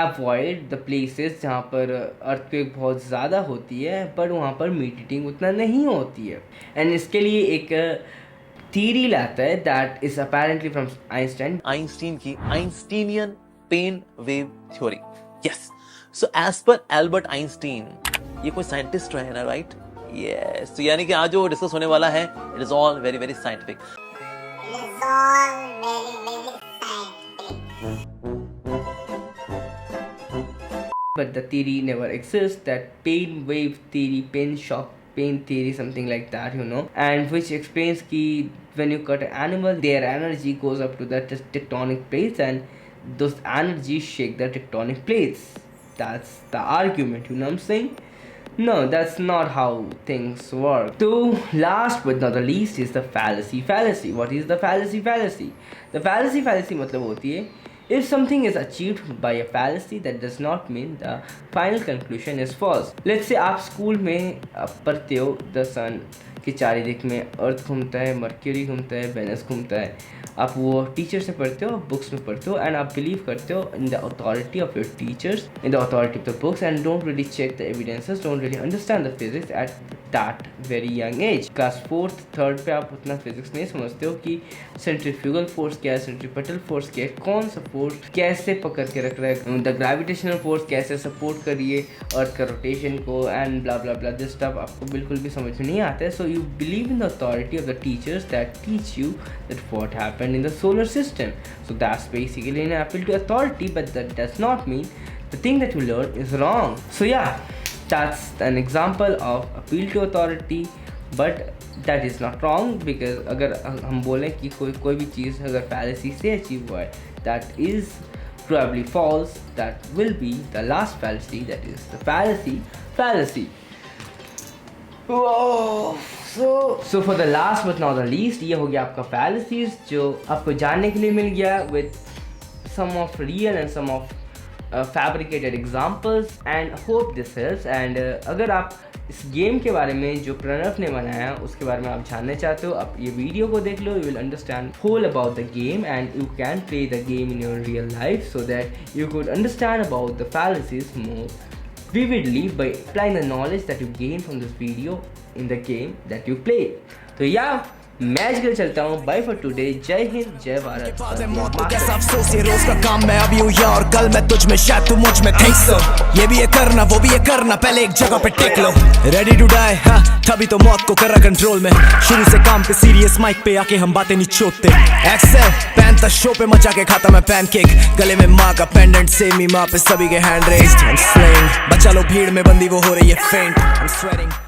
avoid the places जहाँ पर earthquake बहुत ज़्यादा होती है पर वहाँ पर मीट ईटिंग उतना नहीं होती है। एंड इसके लिए एक थ्योरी लाता है that is apparently from Einstein की Einsteinian pen wave theory. Yes, so as per Albert Einstein, ये कोई साइंटिस्ट है ना, राइट? यस, तो यानी कि आज जो डिस्कस होने वाला है, it is all very very scientific. But the theory never exists, that pain wave theory, pain shock, pain theory, something like that, you know, and which explains that when you cut an animal, their energy goes up to the tectonic plates and those energies shake the tectonic plates. That's the argument, you know what I'm saying? No, that's not how things work. So last but not the least is the fallacy fallacy. What is the fallacy fallacy? The fallacy fallacy मतलब होती है if something is achieved by a fallacy that does not mean the final conclusion is false. Let's say आप school में पढ़ते हो the sun कि चारिदिक में अर्थ घूमता है, मर्क्यूरी घूमता है, वेनस घूमता है। आप वो टीचर से पढ़ते हो, बुक्स में पढ़ते हो, एंड आप बिलीव करते हो in the authority of your teachers, in the authority of the books, and don't really check the evidences, don't really understand the physics at that very young age. Class 4th 3rd पे आप उतना physics नहीं समझते हो कि centrifugal force क्या है, centripetal force क्या है, कौन सा फोर्स कैसे पकड़ के रख रहा है, द ग्रेविटेशनल फोर्स कैसे सपोर्ट करिए अर्थ का रोटेशन को, and blah blah blah, this stuff आपको बिल्कुल भी समझ में नहीं आता है। सो you believe in the authority of the teachers that teach you that what happened in the solar system. So that's basically an appeal to authority, but that does not mean the thing that you learn is wrong. So yeah, that's an example of appeal to authority, but that is not wrong because अगर हम बोलें कि कोई भी चीज़ अगर fallacy से achieve हुआ है, that is probably false, that will be the last fallacy, that is the fallacy fallacy. So for the last but not the least, ये हो गया आपका fallacies जो आपको जानने के लिए मिल गया with some of real and some of fabricated examples, and hope this helps. And अगर आप इस गेम के बारे में जो प्रणव ने बनाया उसके बारे में आप जानना चाहते हो, आप ये वीडियो को देख लो, you will understand whole about the game and you can play the game in your real life so that you could understand about the fallacies more vividly by applying the knowledge that you gain from this video in the game that you play. तो या match के चलता हूँ, bye for today, जय हिंद जय भारत। कैसा अफसोस ये रोज का काम, मैं अभी हूँ और कल मैं तुझ में, शायद तू मुझ में। थिंक सो, ये भी ये करना वो भी ये करना, पहले एक जगह पे टेक लो। रेडी टू डाई, हाँ तभी तो मौत को करा कंट्रोल में। शुरू से काम पे सीरियस, माइक पे आके हम बातें नहीं छोड़ते। एक्सेल पैंता शो पे मचा के खाता मैं पैनकेक, गले में माँ का पेंडेंट से मी माँ पे सभी के हैंड रेज्ड। बचा लो भीड़ में बंदी वो हो रही है फेंट, आई एम स्वेटिंग।